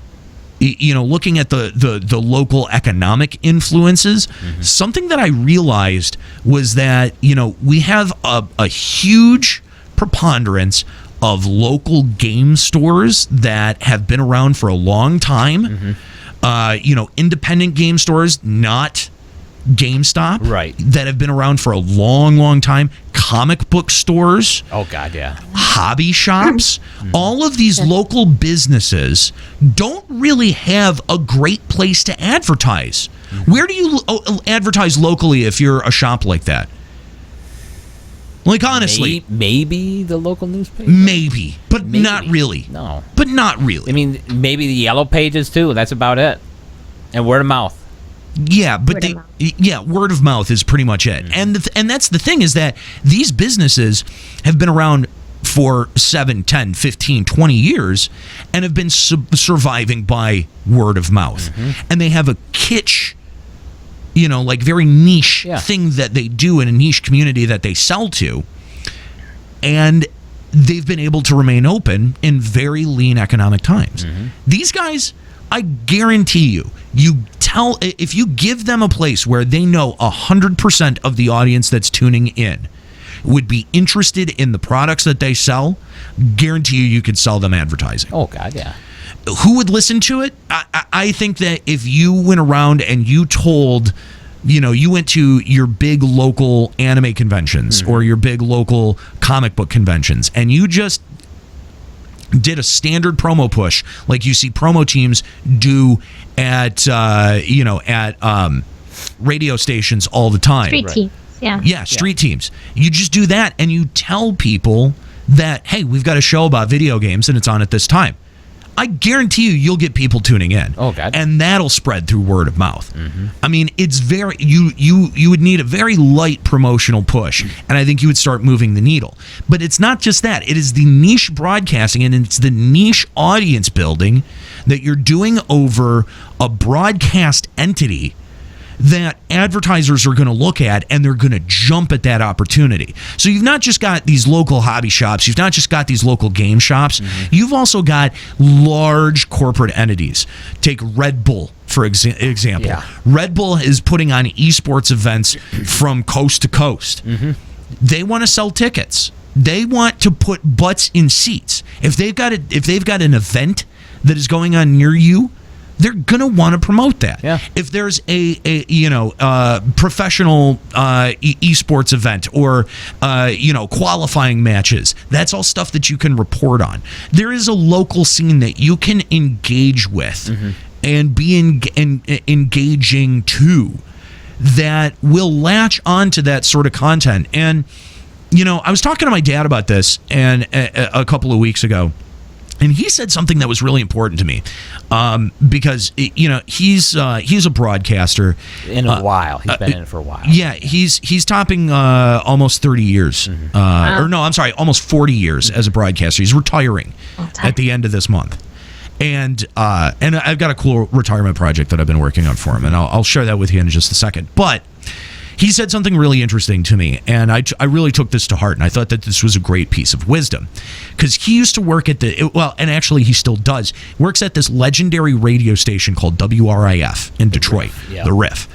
local economic influences, something that I realized was that, we have a huge preponderance of local game stores that have been around for a long time. Independent game stores, not GameStop, that have been around for a long, long time. Comic book stores. Oh, God, yeah. Hobby shops. All of these local businesses don't really have a great place to advertise. Where do you advertise locally if you're a shop like that? Like, honestly. Maybe the local newspaper? Maybe, but not really. No. But not really. I mean, maybe the Yellow Pages, too. That's about it. And word of mouth. Yeah, but word of mouth is pretty much it. And that's the thing, is that these businesses have been around for 7, 10, 15, 20 years and have been surviving by word of mouth. And they have a kitsch, very niche thing that they do in a niche community that they sell to. And they've been able to remain open in very lean economic times. These guys, I guarantee you, if you give them a place where they know 100% of the audience that's tuning in would be interested in the products that they sell, guarantee you could sell them advertising. Oh, God, yeah. Who would listen to it? I think that if you went around and you told, you went to your big local anime conventions or your big local comic book conventions, and you just did a standard promo push like you see promo teams do at radio stations all the time. Street teams, yeah. Yeah, street teams. You just do that and you tell people that, hey, we've got a show about video games and it's on at this time. I guarantee you'll get people tuning in. Oh, God. And that'll spread through word of mouth. I mean, it's very you would need a very light promotional push, and I think you would start moving the needle. But it's not just that. It is the niche broadcasting and it's the niche audience building that you're doing over a broadcast entity that advertisers are going to look at, and they're going to jump at that opportunity. So you've not just got these local hobby shops, you've not just got these local game shops, you've also got large corporate entities. Take Red Bull, for example. Yeah. Red Bull is putting on esports events from coast to coast. They want to sell tickets. They want to put butts in seats. If they've got an event that is going on near you, they're gonna want to promote that. Yeah. If there's a professional esports event or qualifying matches, that's all stuff that you can report on. There is a local scene that you can engage with and be engaging to that will latch onto that sort of content. And I was talking to my dad about this and a couple of weeks ago. And he said something that was really important to me, because he's a broadcaster. In a while, he's been in it for a while. Yeah, he's topping almost 30 years, or no, I'm sorry, almost 40 years as a broadcaster. He's retiring at the end of this month, and I've got a cool retirement project that I've been working on for him, and I'll share that with you in just a second. But he said something really interesting to me, and I really took this to heart, and I thought that this was a great piece of wisdom, because he used to work at and actually he still does, works at this legendary radio station called WRIF in Detroit, the Riff.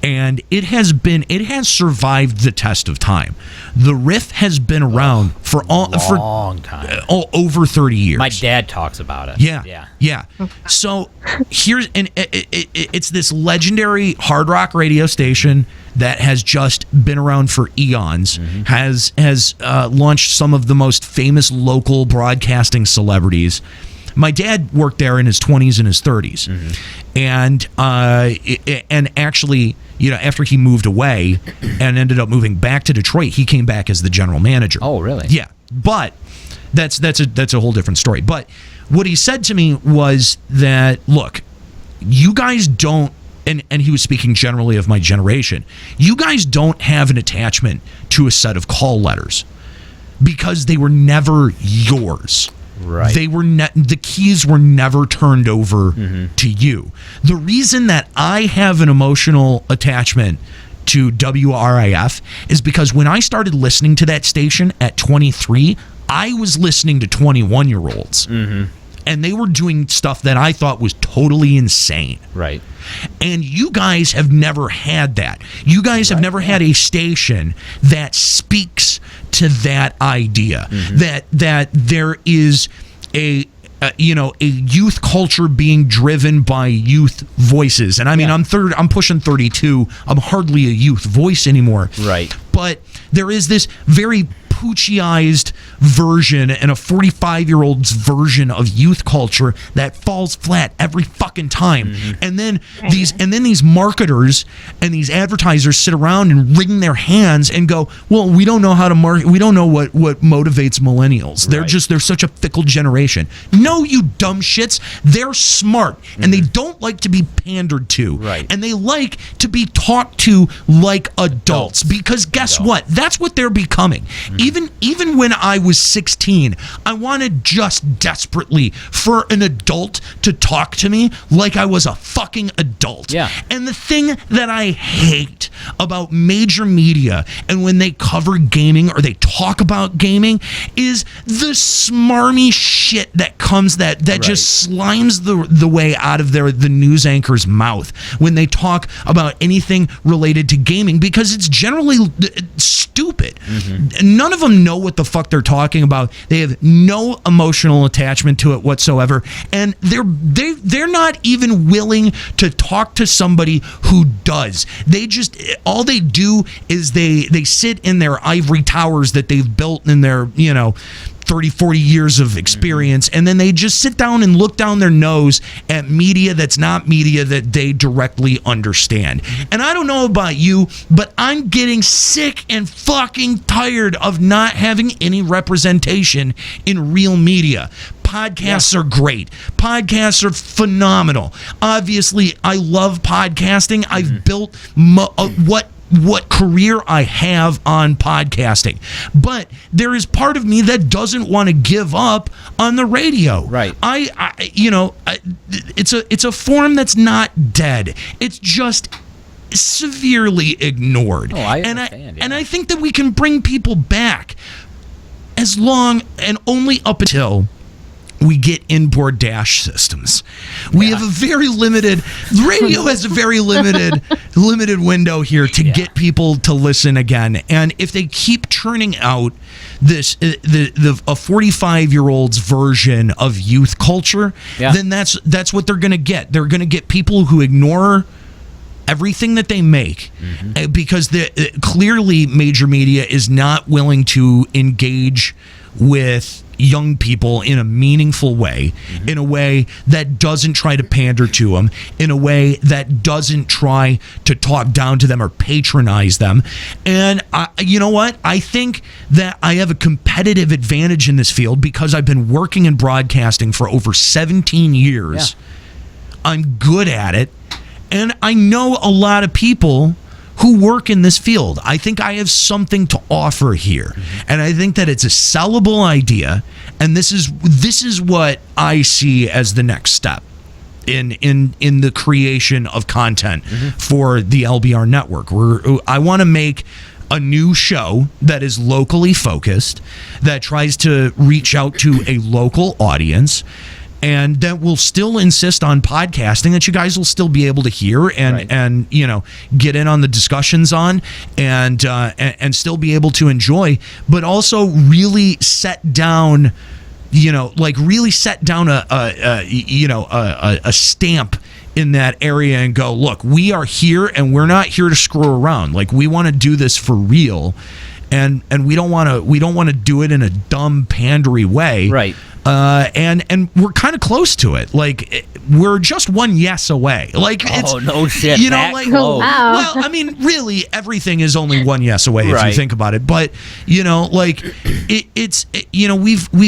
And it has survived the test of time. The Riff has been around for long time, over 30 years. My dad talks about it. Yeah. So it's this legendary hard rock radio station that has just been around for eons, has launched some of the most famous local broadcasting celebrities. My dad worked there in his 20s and his 30s, and actually, after he moved away and ended up moving back to Detroit, he came back as the general manager. Oh, really? Yeah, but that's a whole different story. But what he said to me was that, look, you guys don't. And he was speaking generally of my generation. You guys don't have an attachment to a set of call letters because they were never yours. Right. They were the keys were never turned over to you. The reason that I have an emotional attachment to WRIF is because when I started listening to that station at 23, I was listening to 21-year-olds. And they were doing stuff that I thought was totally insane. Right. And you guys have never had that. You guys have never had a station that speaks to that idea, that there is a youth culture being driven by youth voices. And I mean, I'm pushing 32. I'm hardly a youth voice anymore. Right. But there is this very Poochie-ized version and a 45-year-old's version of youth culture that falls flat every fucking time. And then these marketers and these advertisers sit around and wring their hands and go, well, we don't know how to market. We don't know what motivates millennials. They're such a fickle generation. No, you dumb shits. They're smart and they don't like to be pandered to. Right. And they like to be talked to like adults because guess what? That's what they're becoming. Even when I was 16, I wanted just desperately for an adult to talk to me like I was a fucking adult. Yeah. And the thing that I hate about major media and when they cover gaming or they talk about gaming is the smarmy shit that comes that just slimes the way out of the news anchor's mouth when they talk about anything related to gaming, because it's generally stupid. None of them know what the fuck they're talking about. They have no emotional attachment to it whatsoever, and they're not even willing to talk to somebody who does. All they do is they sit in their ivory towers that they've built in their 30, 40 years of experience, and then they just sit down and look down their nose at media that's not media that they directly understand. And I don't know about you, but I'm getting sick and fucking tired of not having any representation in real media. Podcasts are great. Podcasts are phenomenal. Obviously, I love podcasting. I've built what career I have on podcasting. But there is part of me that doesn't want to give up on the radio. Right. It's a form that's not dead. It's just severely ignored. Oh, I understand. And I think that we can bring people back as long and only up until we get inboard dash systems. We have a very limited, radio has a very limited window here to get people to listen again. And if they keep churning out this a 45-year-old's version of youth culture, then that's what they're going to get. They're going to get people who ignore everything that they make because clearly major media is not willing to engage with young people in a meaningful way, in a way that doesn't try to pander to them, in a way that doesn't try to talk down to them or patronize them. And you know what? I think that I have a competitive advantage in this field because I've been working in broadcasting for over 17 years. I'm good at it. And I know a lot of people who work in this field. I think I have something to offer here. And I think that it's a sellable idea. And this is what I see as the next step in the creation of content for the LBR Network. I want to make a new show that is locally focused, that tries to reach out to a local audience, and that will still insist on podcasting that you guys will still be able to hear and get in on the discussions on and still be able to enjoy, but also really set down a stamp in that area and go, look, we are here and we're not here to screw around. Like, we want to do this for real, and we don't want to do it in a dumb pandery way. Right. And we're kind of close to it. Like, we're just one yes away. Like, it's, no shit. Wow. Well, I mean, really, everything is only one yes away if you think about it. But we've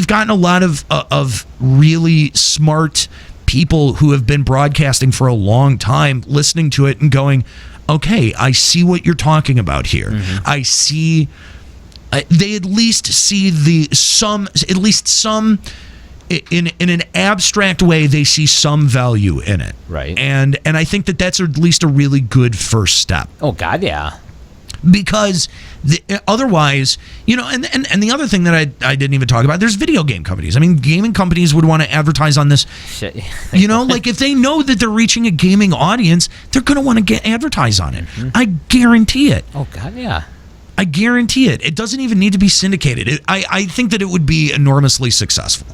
gotten a lot of really smart people who have been broadcasting for a long time, listening to it and going, okay, I see what you're talking about here. I see. They at least see some in an abstract way. They see some value in it, right? And I think that that's at least a really good first step. Oh God, yeah. Because otherwise, and the other thing that I didn't even talk about, there's video game companies. I mean, gaming companies would want to advertise on this. Shit. Like, if they know that they're reaching a gaming audience, they're going to want to advertise on it. I guarantee it. Oh God, yeah. I guarantee it. It doesn't even need to be syndicated. I think that it would be enormously successful.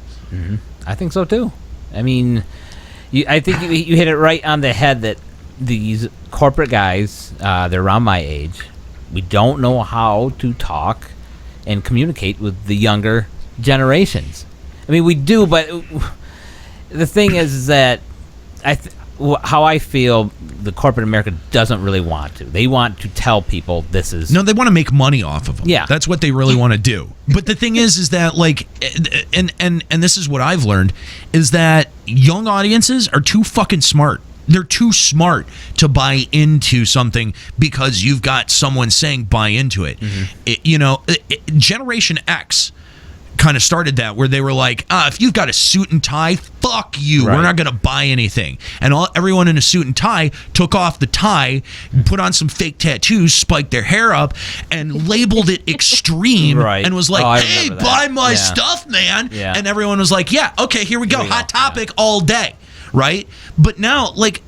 I think so too. I mean, I think you hit it right on the head that these corporate guys, they're around my age. We don't know how to talk and communicate with the younger generations. I mean, we do, but the thing is that how I feel the corporate America doesn't really want to. They want to tell people this is... No, they want to make money off of them. Yeah. That's what they really want to do. But the thing is that, like, and this is what I've learned, is that young audiences are too fucking smart they're too smart to buy into something because you've got someone saying buy into it. Generation X kind of started that, where they were like, if you've got a suit and tie, fuck you. Right. We're not going to buy anything. And everyone in a suit and tie took off the tie, put on some fake tattoos, spiked their hair up, and labeled it extreme, and was like, hey, buy my stuff, man. Yeah. And everyone was like, yeah, okay, here we go. Hot Topic all day. Right? But now, like,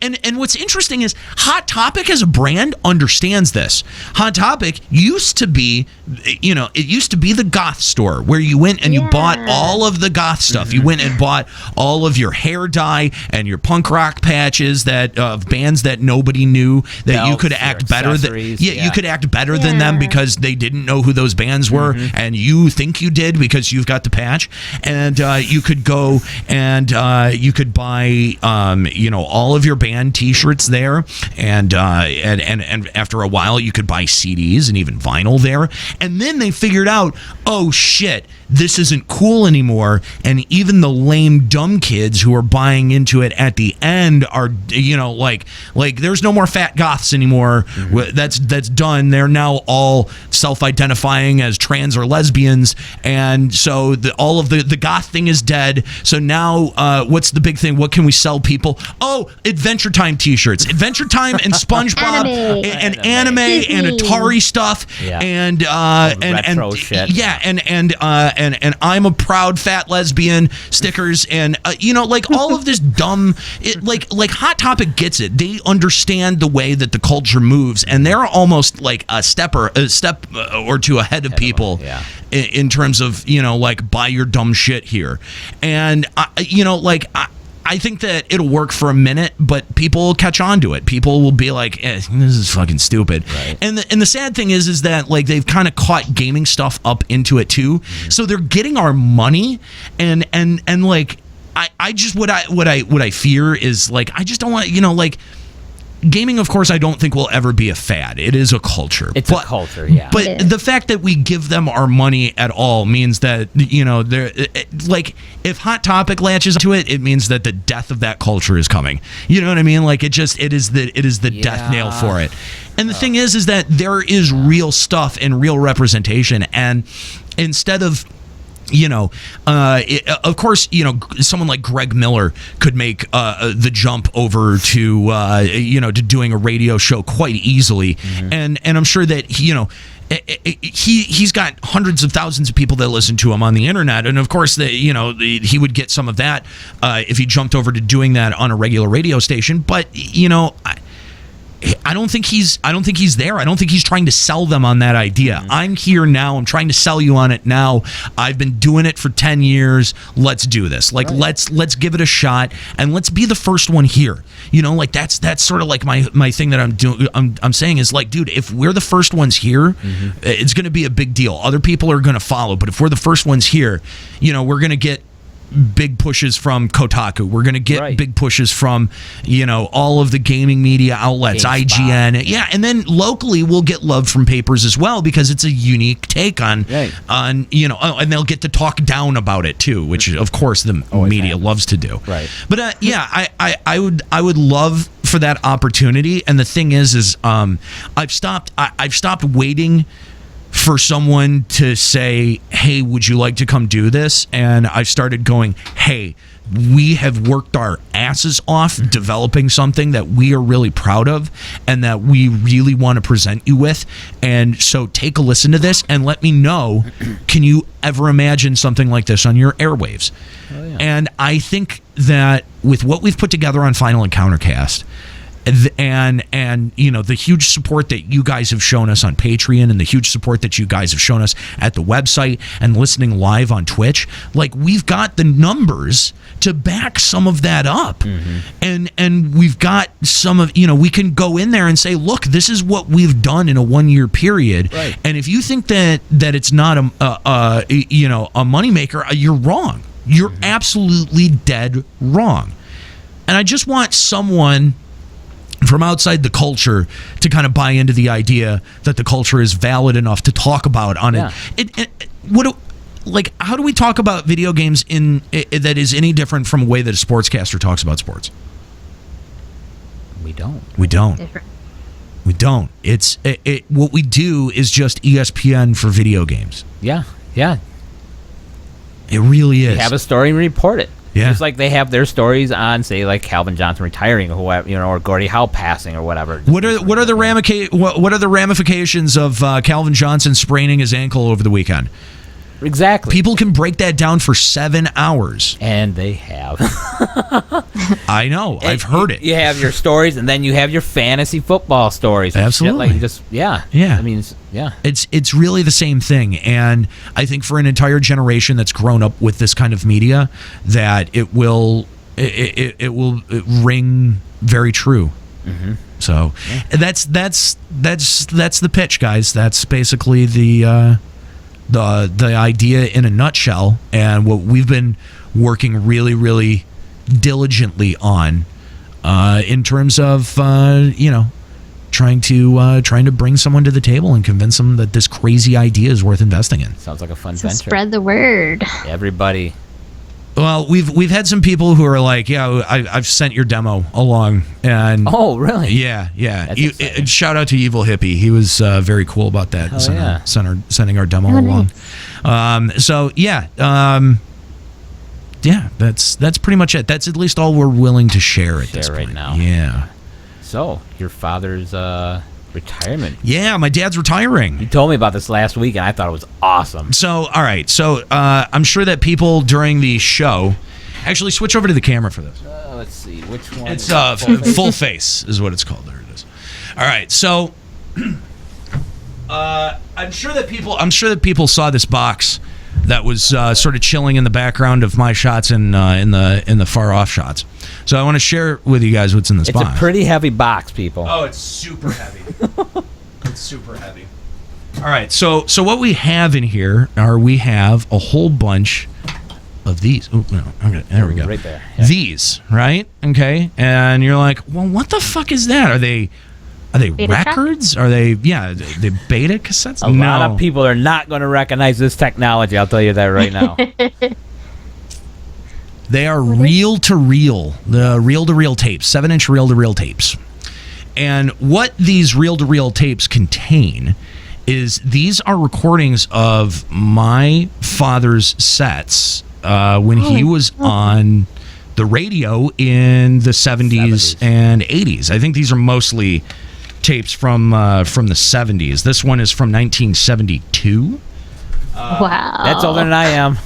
and what's interesting is Hot Topic as a brand understands this. Hot Topic used to be, it used to be the goth store where you went and you bought all of the goth stuff. You went and bought all of your hair dye and your punk rock patches that of bands that nobody knew, that Belts, you could act better than. You could act better than them because they didn't know who those bands were, and you think you did because you've got the patch. And you could go and you could buy all of your band T-shirts there, and after a while you could buy CDs and even vinyl there. And then they figured out, oh shit, this isn't cool anymore, and even the lame dumb kids who are buying into it at the end are like there's no more fat goths anymore. That's done. They're now all self-identifying as trans or lesbians, and so all of the goth thing is dead. So now what's the big thing? What can we sell people? Oh, Adventure Time T-shirts, Adventure Time and SpongeBob and anime and Atari stuff, and retro shit. And I'm a proud fat lesbian stickers, and like all of this dumb, like Hot Topic gets it. They understand the way that the culture moves, and they're almost like a step or two ahead of people in terms of like buy your dumb shit here, and I think that it'll work for a minute, but people will catch on to it. People will be like, this is fucking stupid. Right. And the sad thing is that like they've kind of caught gaming stuff up into it too. So they're getting our money, and like I just what I fear is like I just don't want like gaming, of course, I don't think will ever be a fad. It is a culture. It's a culture, yeah. But the fact that we give them our money at all means that, they're like, if Hot Topic latches to it, it means that the death of that culture is coming. You know what I mean? Like, it is the death nail for it. And the thing is that there is real stuff and real representation. And instead of of course, someone like Greg Miller could make the jump over to to doing a radio show quite easily, and I'm sure that he's got hundreds of thousands of people that listen to him on the internet, and of course he would get some of that if he jumped over to doing that on a regular radio station. But I don't think he's there. I don't think he's trying to sell them on that idea. I'm here now. I'm trying to sell you on it now. I've been doing it for 10 years. Let's do this. Like, let's give it a shot, and let's be the first one here. Like that's sort of like my thing that I'm doing. I'm saying is like, dude, if we're the first ones here, it's going to be a big deal. Other people are going to follow, but if we're the first ones here, we're going to get big pushes from Kotaku. We're going to get big pushes from, all of the gaming media outlets, IGN. Yeah, and then locally we'll get love from papers as well because it's a unique take on and they'll get to talk down about it too, which of course the media loves to do. Right. But I would love for that opportunity, and the thing is I've stopped waiting for someone to say, hey, would you like to come do this? And I've started going, hey, we have worked our asses off developing something that we are really proud of and that we really want to present you with. And so take a listen to this and let me know, can you ever imagine something like this on your airwaves? Oh, yeah. And I think that with what we've put together on Final Encountercast, and the huge support that you guys have shown us on Patreon and the huge support that you guys have shown us at the website and listening live on Twitch, like, we've got the numbers to back some of that up. And we've got some of, we can go in there and say, look, this is what we've done in a 1-year period. Right. And if you think that it's not a moneymaker, you're wrong. You're absolutely dead wrong. And I just want someone from outside the culture to kind of buy into the idea that the culture is valid enough to talk about on it. How do we talk about video games that is any different from a way that a sportscaster talks about sports? We don't. We don't. Different. We don't. It's what we do is just ESPN for video games. Yeah. It really is. You have a story and report it. Yeah. Just like they have their stories on, say, like Calvin Johnson retiring or whoever, or Gordie Howe passing or whatever. What are the ramifications of Calvin Johnson spraining his ankle over the weekend? Exactly. People can break that down for 7 hours. And they have. I know. I've heard it. You have your stories, and then you have your fantasy football stories. And Absolutely. Shit yeah. Yeah. I mean, It's really the same thing, and I think for an entire generation that's grown up with this kind of media, that it will ring very true. Mm-hmm. So that's the pitch, guys. That's basically the idea in a nutshell, and what we've been working really, really diligently on in terms of trying to bring someone to the table and convince them that this crazy idea is worth investing in. Sounds like a fun So venture. spread the word. Everybody. Well, we've had some people who are like, yeah, I've sent your demo along, and Oh, really? yeah. That's exciting. Shout out to Evil Hippie. He was very cool about that. Hell yeah. Sending our demo Oh, along. nice. So yeah, that's pretty much it. That's at least all we're willing to share at this Share right point. now. Yeah. So, your father's retirement. Yeah, my dad's retiring. You told me about this last week, and I thought it was awesome. So, all right. So, I'm sure that people during the show actually switch over to the camera for this. Let's see. Which one? It's is full face is what it's called. There it is. All right. So, I'm sure that people saw this box that was sort of chilling in the background of my shots in the far off shots. So I want to share with you guys what's in this It's box. a pretty heavy box, people. Oh, it's super heavy. It's super heavy. All right, so what we have in here we have a whole bunch of these. Oh, no, okay, there we go. Right there. Yeah. These, right? Okay, and you're like, well, what the fuck is that? Are they Beta records? Are they they beta cassettes? A lot of people are not going to recognize this technology. I'll tell you that right now. They are reel-to-reel tapes, 7-inch reel-to-reel tapes. And what these reel-to-reel tapes contain is these are recordings of my father's sets when he was on the radio in the 70s and 80s. I think these are mostly tapes from the 70s. This one is from 1972. Wow. That's older than I am.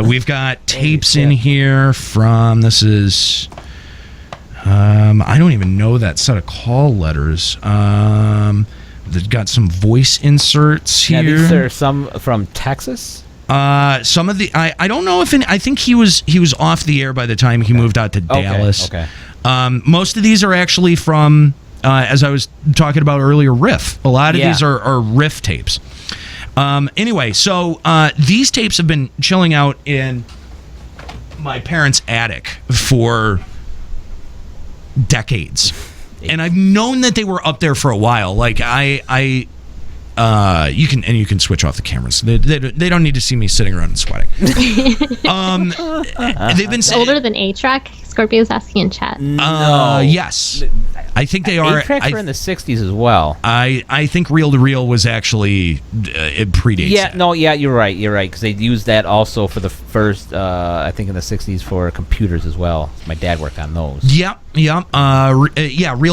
We've got tapes in here from, this is, I don't even know that set of call letters. They've got some voice inserts here. Now, these are some from Texas? Some of the, I don't know if, I think he was off the air by the time he moved out to Dallas. Okay. Most of these are actually from, as I was talking about earlier, riff. A lot of these are riff tapes. Anyway, so these tapes have been chilling out in my parents' attic for decades, and I've known that they were up there for a while. Like you can switch off the cameras. They don't need to see me sitting around and sweating. They've been older than A-Track. Scorpio's asking in chat. No. Yes. I think they are. A-Tracks were in the 60s as well. I think reel to reel was actually it predates. Yeah, that. no, yeah, you're right, because they used that also for the first, I think in the 60s for computers as well. My dad worked on those. Yeah. Reel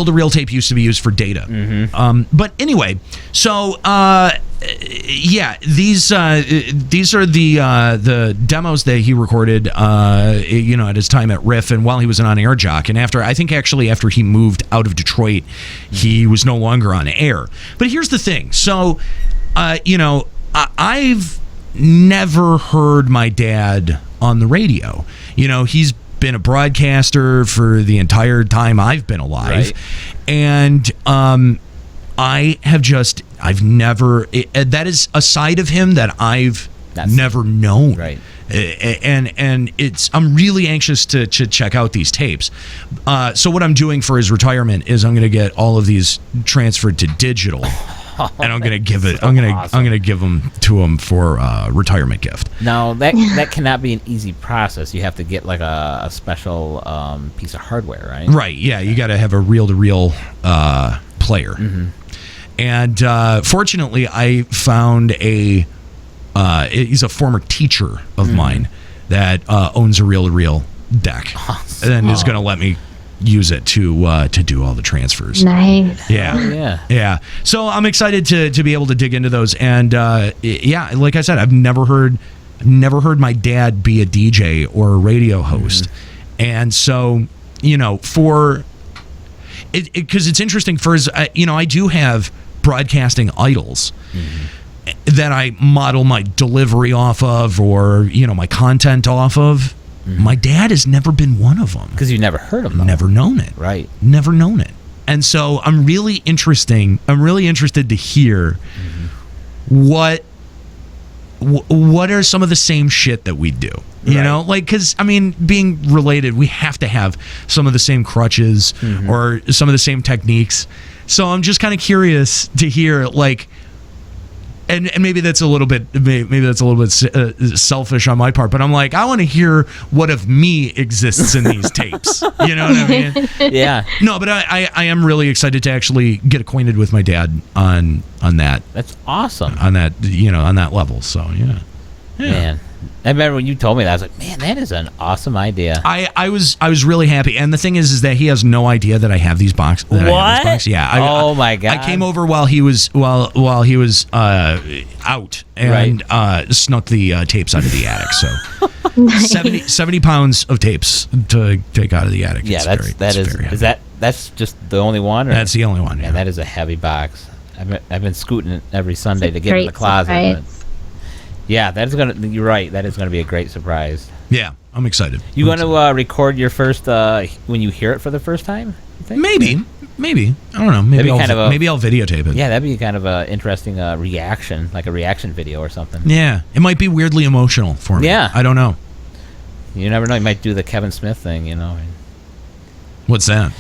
to reel tape used to be used for data. Mm-hmm. But anyway, so these are the demos that he recorded, at his time at Riff and while he was an on-air jock. And after he moved out of Detroit, he was no longer on air. But here's the thing. So, I've never heard my dad on the radio. He's been a broadcaster for the entire time I've been alive. Right. And I've never, that is a side of him that I've never known. Right. And I'm really anxious to check out these tapes. So what I'm doing for his retirement is I'm going to get all of these transferred to digital. and I'm gonna give it. I'm gonna give them to him for a retirement gift. Now that cannot be an easy process. You have to get like a special piece of hardware, right? Right. Yeah. You got to have a reel-to-reel player. Mm-hmm. And fortunately, I found he's a former teacher of mine that owns a reel-to-reel deck, and is going to let me use it to do all the transfers. Nice. Yeah. So I'm excited to be able to dig into those. And like I said, I've never heard my dad be a DJ or a radio host, and so for it because it's interesting. For I do have broadcasting idols that I model my delivery off of, or my content off of. My dad has never been one of them. Because you never heard of them. Never known it. Right. Never known it. And so I'm really interested to hear what are some of the same shit that we do. You know? Like, because, being related, we have to have some of the same crutches or some of the same techniques. So I'm just kind of curious to hear, like, and maybe that's a little bit selfish on my part, but I'm like, I want to hear what of me exists in these tapes. You know what I mean? Yeah. No, but I am really excited to actually get acquainted with my dad on that. That's awesome. On that on that level. So yeah. Man, I remember when you told me that, I was like, man, that is an awesome idea. I was really happy, and the thing is that he has no idea that I have these boxes. What? Yeah. Oh my god! I came over while he was out and snuck the tapes out of the attic. So Nice. 70 pounds of tapes to take out of the attic. Yeah, that's just the only one? Or? That's the only one. Yeah, that is a heavy box. I've been scooting it every Sunday to get in the Great closet. surprise. Yeah, you're right. That is gonna be a great surprise. Yeah, I'm excited. You going to record your first when you hear it for the first time? You think? Maybe. I don't know. Maybe I'll videotape it. Yeah, that'd be kind of an interesting reaction, like a reaction video or something. Yeah, it might be weirdly emotional for me. Yeah. I don't know. You never know. You might do the Kevin Smith thing, What's that?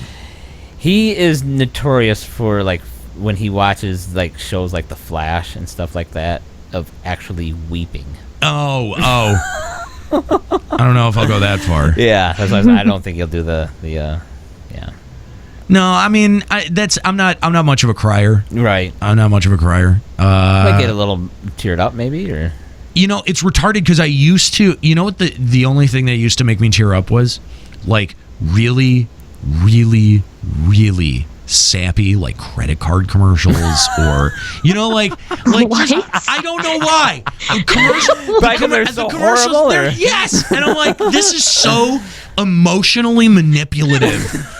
He is notorious for, like, when he watches, like, shows like The Flash and stuff like that, of actually weeping. Oh. I don't know if I'll go that far. Yeah, that's why I don't think he'll do the yeah. No, I'm not much of a crier. Right. I'm not much of a crier. Might get a little teared up, maybe, or. It's retarded because I used to. You know what the only thing that used to make me tear up was, like, really, really, really sappy, like, credit card commercials, or like What? I don't know why. They're so horrible. Yes, and I'm like, this is so emotionally manipulative.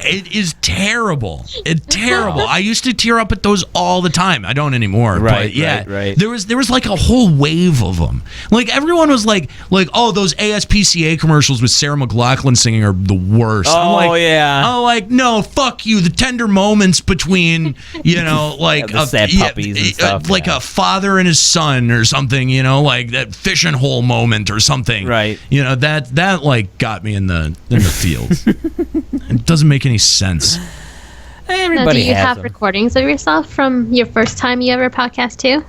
It is terrible. It's terrible. I used to tear up at those all the time. I don't anymore. Right, but yeah, right. There was like a whole wave of them. Like, everyone was like, oh, those ASPCA commercials with Sarah McLachlan singing are the worst. Oh, I'm like, yeah. I'm like, no, fuck you. The tender moments between, like the sad puppies and stuff. Like a father and his son or something. Like that fishing hole moment or something. Right. That like got me in the fields. It doesn't make any sense. Everybody Do you has have them. recordings of yourself from your first time you ever podcast too?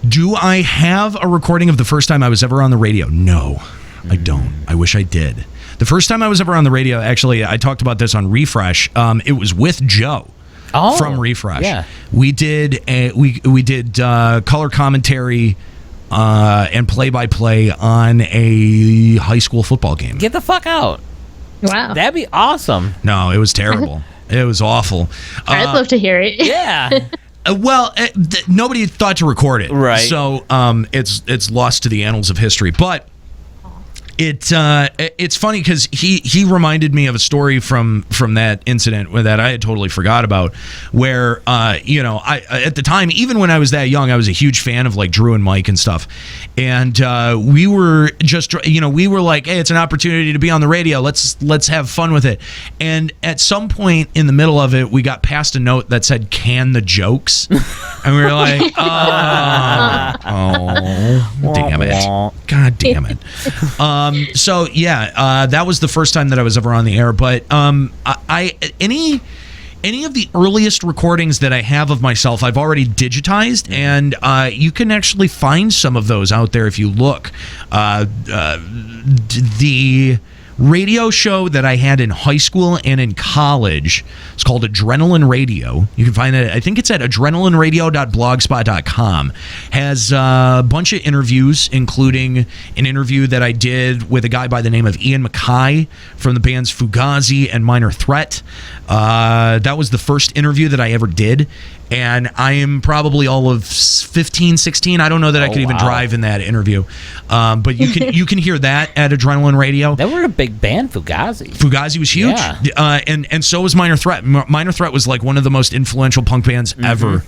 Do I have a recording of the first time I was ever on the radio? No, I don't. I wish I did. The first time I was ever on the radio, actually, I talked about this on Refresh. It was with Joe. From Refresh. Yeah. We did color commentary and play-by-play on a high school football game. Get the fuck out. Wow. That'd be awesome. No, it was terrible. It was awful. I'd love to hear it. Yeah. Nobody thought to record it. Right. So it's lost to the annals of history. But it's funny because he reminded me of a story from that incident that I had totally forgot about, where I at the time, even when I was that young, I was a huge fan of like Drew and Mike and stuff, and we were just we were like, hey, it's an opportunity to be on the radio, let's have fun with it. And at some point in the middle of it, we got passed a note that said "can the jokes," and we were like, oh damn it, god damn it. That was the first time that I was ever on the air. But any of the earliest recordings that I have of myself, I've already digitized, and you can actually find some of those out there if you look. The radio show that I had in high school and in college, it's called Adrenaline Radio. You can find it, I think it's at adrenalineradio.blogspot.com. Has a bunch of interviews, including an interview that I did with a guy by the name of Ian MacKaye from the bands Fugazi and Minor Threat. That was the first interview that I ever did. And I am probably all of 15, 16. I don't know that I could even drive in that interview. But you can hear that at Adrenaline Radio. They were a big band, Fugazi. Fugazi was huge. Yeah. And so was Minor Threat. Minor Threat was like one of the most influential punk bands ever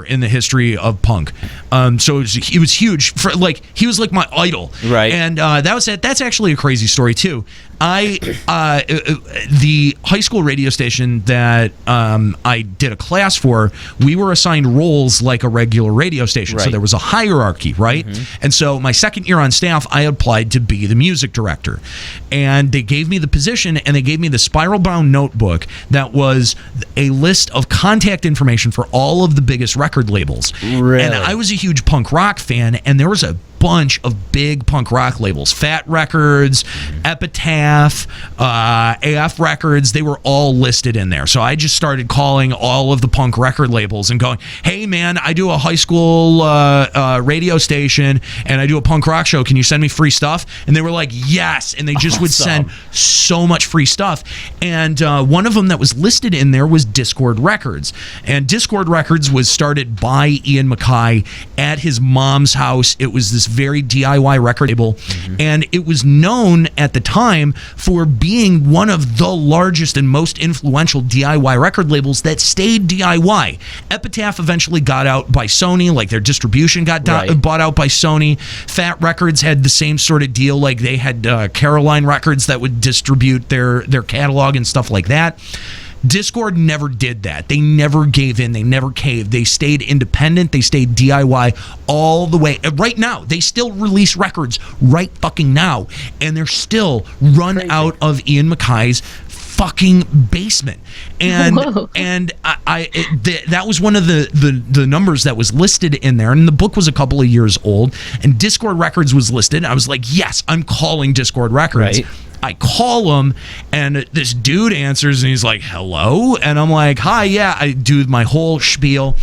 in the history of punk. So it was huge. He was like my idol. Right. And that's actually a crazy story too. The high school radio station that I did a class for, we were assigned roles like a regular radio station. Right. So there was a hierarchy, right? And so my second year on staff, I applied to be the music director. And they gave me the position, and they gave me the spiral bound notebook that was a list of contact information for all of the biggest record labels. Really? And I was a huge punk rock fan, and there was a bunch of big punk rock labels. Fat Records, Epitaph, AF Records, they were all listed in there. So I just started calling all of the punk record labels and going, hey man, I do a high school radio station and I do a punk rock show. Can you send me free stuff? And they were like, yes. And they just would send so much free stuff. And one of them that was listed in there was Discord Records. And Discord Records was started by Ian MacKaye at his mom's house. It was this very DIY record label, and it was known at the time for being one of the largest and most influential DIY record labels that stayed DIY. Epitaph eventually got out by Sony, like their distribution got bought out by Sony. Fat Records had the same sort of deal, like they had Caroline Records that would distribute their catalog and stuff like that. Discord never did that. They never gave in. They never caved. They stayed independent. They stayed DIY all the way. Right now, they still release records right fucking now. And they're still run out of Ian MacKaye's fucking basement. And that was one of the numbers that was listed in there. And the book was a couple of years old. And Discord Records was listed. I was like, yes, I'm calling Discord Records. Right. I call him, and this dude answers, and he's like, hello? And I'm like, hi, yeah. I do my whole spiel,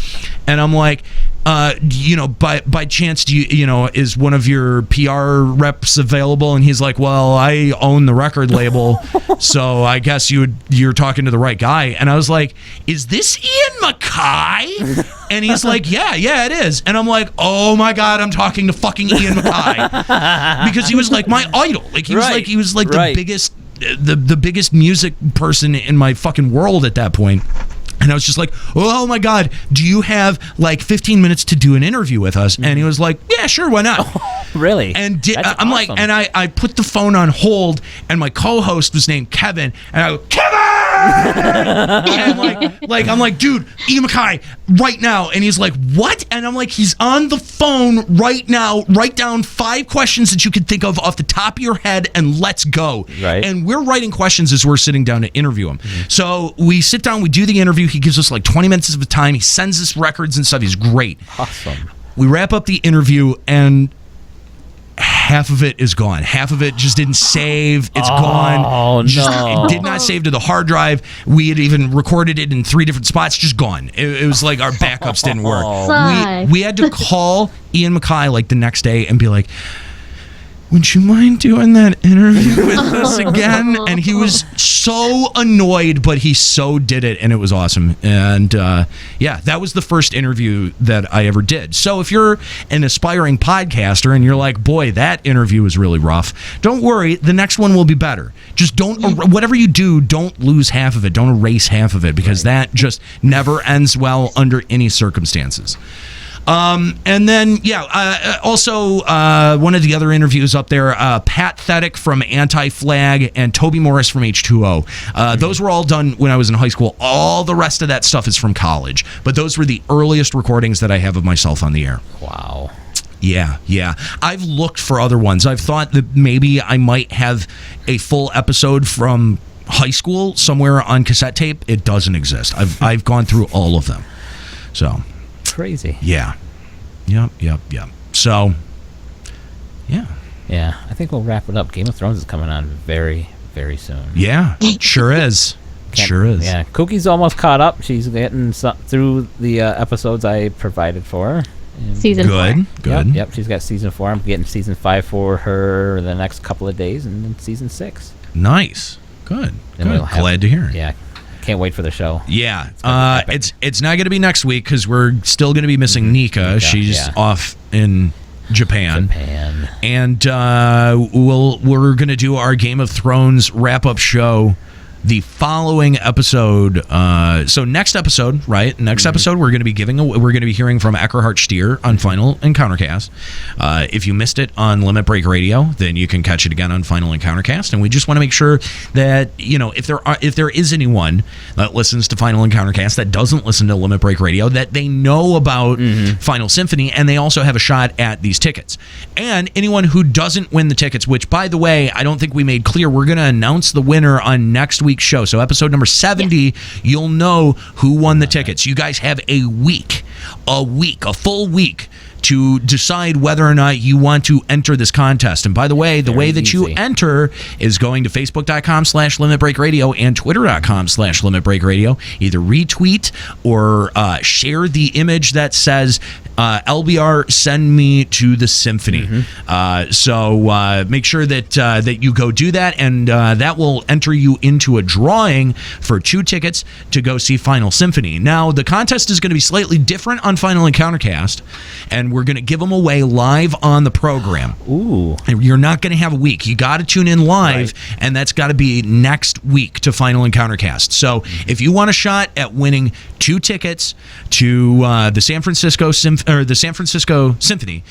and I'm like, by chance, is one of your PR reps available? And he's like, well, I own the record label, so I guess you're talking to the right guy. And I was like, is this Ian MacKaye? And he's like, yeah, it is. And I'm like, oh my God, I'm talking to fucking Ian MacKaye, because he was like my idol. Like he was like the biggest, the biggest music person in my fucking world at that point. And I was just like, oh my God, do you have like 15 minutes to do an interview with us? And he was like, yeah, sure, why not? Really? And I'm like, and I put the phone on hold, and my co-host was named Kevin, and I go, Kevin! And I'm like, dude, Ian MacKaye, right now. And he's like, what? And I'm like, he's on the phone right now. Write down 5 questions that you could think of off the top of your head, and let's go. Right. And we're writing questions as we're sitting down to interview him. So we sit down, we do the interview. He gives us like 20 minutes of time. He sends us records and stuff. He's great. Awesome. We wrap up the interview, and half of it is gone. Half of it just didn't save. It's gone. Oh, no. It did not save to the hard drive. We had even recorded it in 3 different spots. Just gone. It was like our backups didn't work. We had to call Ian MacKaye like the next day and be like, would you mind doing that interview with us again? And he was so annoyed, but he so did it, and it was awesome. And that was the first interview that I ever did. So if you're an aspiring podcaster and you're like, boy, that interview was really rough, don't worry, the next one will be better. Just whatever you do, don't lose half of it. Don't erase half of it, because that just never ends well under any circumstances. And then, also one of the other interviews up there, Pat Thedick from Anti-Flag and Toby Morris from H2O. Those were all done when I was in high school. All the rest of that stuff is from college. But those were the earliest recordings that I have of myself on the air. Wow. Yeah. I've looked for other ones. I've thought that maybe I might have a full episode from high school somewhere on cassette tape. It doesn't exist. I've gone through all of them. So crazy. Yeah. Yep. So yeah. Yeah, I think we'll wrap it up. Game of Thrones is coming on very, very soon. Yeah, sure is. Sure is. Yeah, Kookie's almost caught up. She's getting through the episodes I provided for her. Season 4. Good. Yep, she's got season 4. I'm getting season 5 for her the next couple of days, and then season 6. Nice. Good. Then we'll Glad to hear it. Yeah, can't wait for the show. Yeah, it's not going to be next week because we're still going to be missing Nika. She's off in Japan. And we're going to do our Game of Thrones wrap-up show the following episode. So next episode, right? Next episode, we're going to be hearing from Eckhart Stier on Final Encountercast. If you missed it on Limit Break Radio, then you can catch it again on Final Encountercast. And we just want to make sure that if there is anyone that listens to Final Encountercast that doesn't listen to Limit Break Radio, that they know about Final Symphony, and they also have a shot at these tickets. And anyone who doesn't win the tickets, which by the way, I don't think we made clear, we're going to announce the winner on next week's show. So episode number 70, you'll know who won the tickets. You guys have a full week to decide whether or not you want to enter this contest. And by the way, the way that you enter is going to facebook.com/limitbreakradio and twitter.com/limitbreakradio. Either retweet or share the image that says LBR send me to the symphony. So make sure that you go do that, and that will enter you into a drawing for 2 tickets to go see Final Symphony. Now, the contest is going to be slightly different on Final Encountercast, and we're going to give them away live on the program. Ooh. You're not going to have a week. You got to tune in live, and that's got to be next week to Final Encountercast. So if you want a shot at winning 2 tickets to the San Francisco Symphony,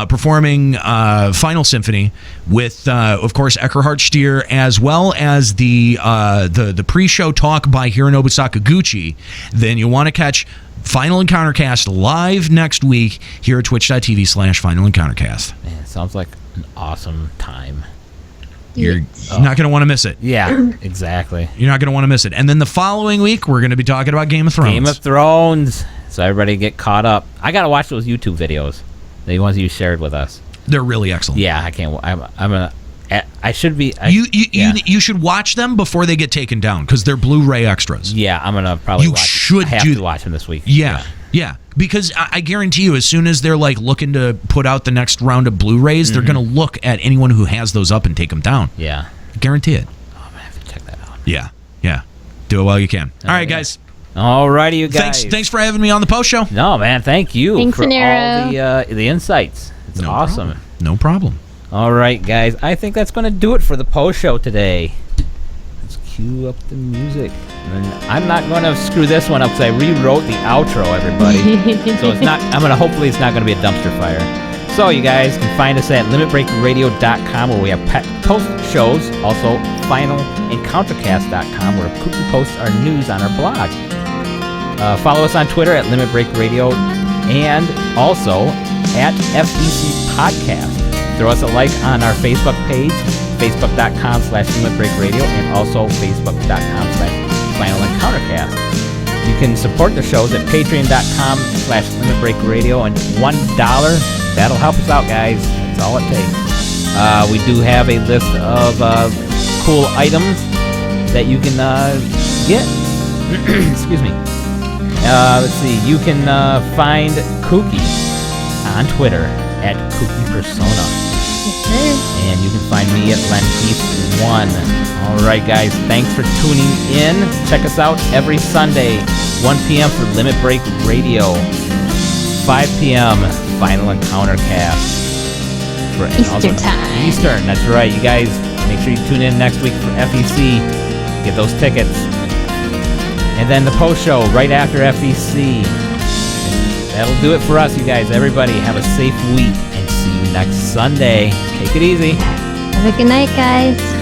performing Final Symphony with, of course, Eckhart Stier, as well as the pre-show talk by Hironobu Sakaguchi, then you want to catch Final Encountercast live next week here at twitch.tv/Final Encountercast. Man, it sounds like an awesome time. You're not going to want to miss it. Yeah, exactly. You're not going to want to miss it. And then the following week, we're going to be talking about Game of Thrones. Game of Thrones. So everybody get caught up. I got to watch those YouTube videos, the ones you shared with us. They're really excellent. Yeah, I can't. I'm gonna. I should be. You should watch them before they get taken down because they're Blu-ray extras. Yeah, I'm gonna probably. I have to watch them this week. Yeah. Because I guarantee you, as soon as they're like looking to put out the next round of Blu-rays, they're gonna look at anyone who has those up and take them down. Yeah, I guarantee it. Oh, I'm gonna have to check that out. Yeah. Do it while you can. All right, guys. Alrighty, you guys. Thanks for having me on the post show. No, man, thank you Thanks, for Aniero. all the insights. It's awesome. No problem. All right, guys. I think that's going to do it for the post show today. Let's cue up the music. And I'm not going to screw this one up because I rewrote the outro, everybody. So it's not. Hopefully, it's not going to be a dumpster fire. So you guys can find us at limitbreakradio.com where we have post shows. Also, finalencountercast.com where Kooky posts our news on our blog. Follow us on Twitter at Limit Break Radio and also at FEC Podcast. Throw us a like on our Facebook page, facebook.com/limitbreakradio, and also facebook.com/Final Encountercast. You can support the shows at patreon.com/limitbreakradio, and $1, that'll help us out, guys. That's all it takes. We do have a list of cool items that you can get. Excuse me. Let's see. You can find Kooky on Twitter at Kooky Persona. And you can find me at Lenheath1. All right, guys. Thanks for tuning in. Check us out every Sunday, 1 p.m. for Limit Break Radio, 5 p.m. Final Encounter Cast. Eastern time. Eastern, that's right. You guys, make sure you tune in next week for FEC. Get those tickets. And then the post show right after FEC. That'll do it for us, you guys. Everybody, have a safe week and see you next Sunday. Take it easy. Have a good night, guys.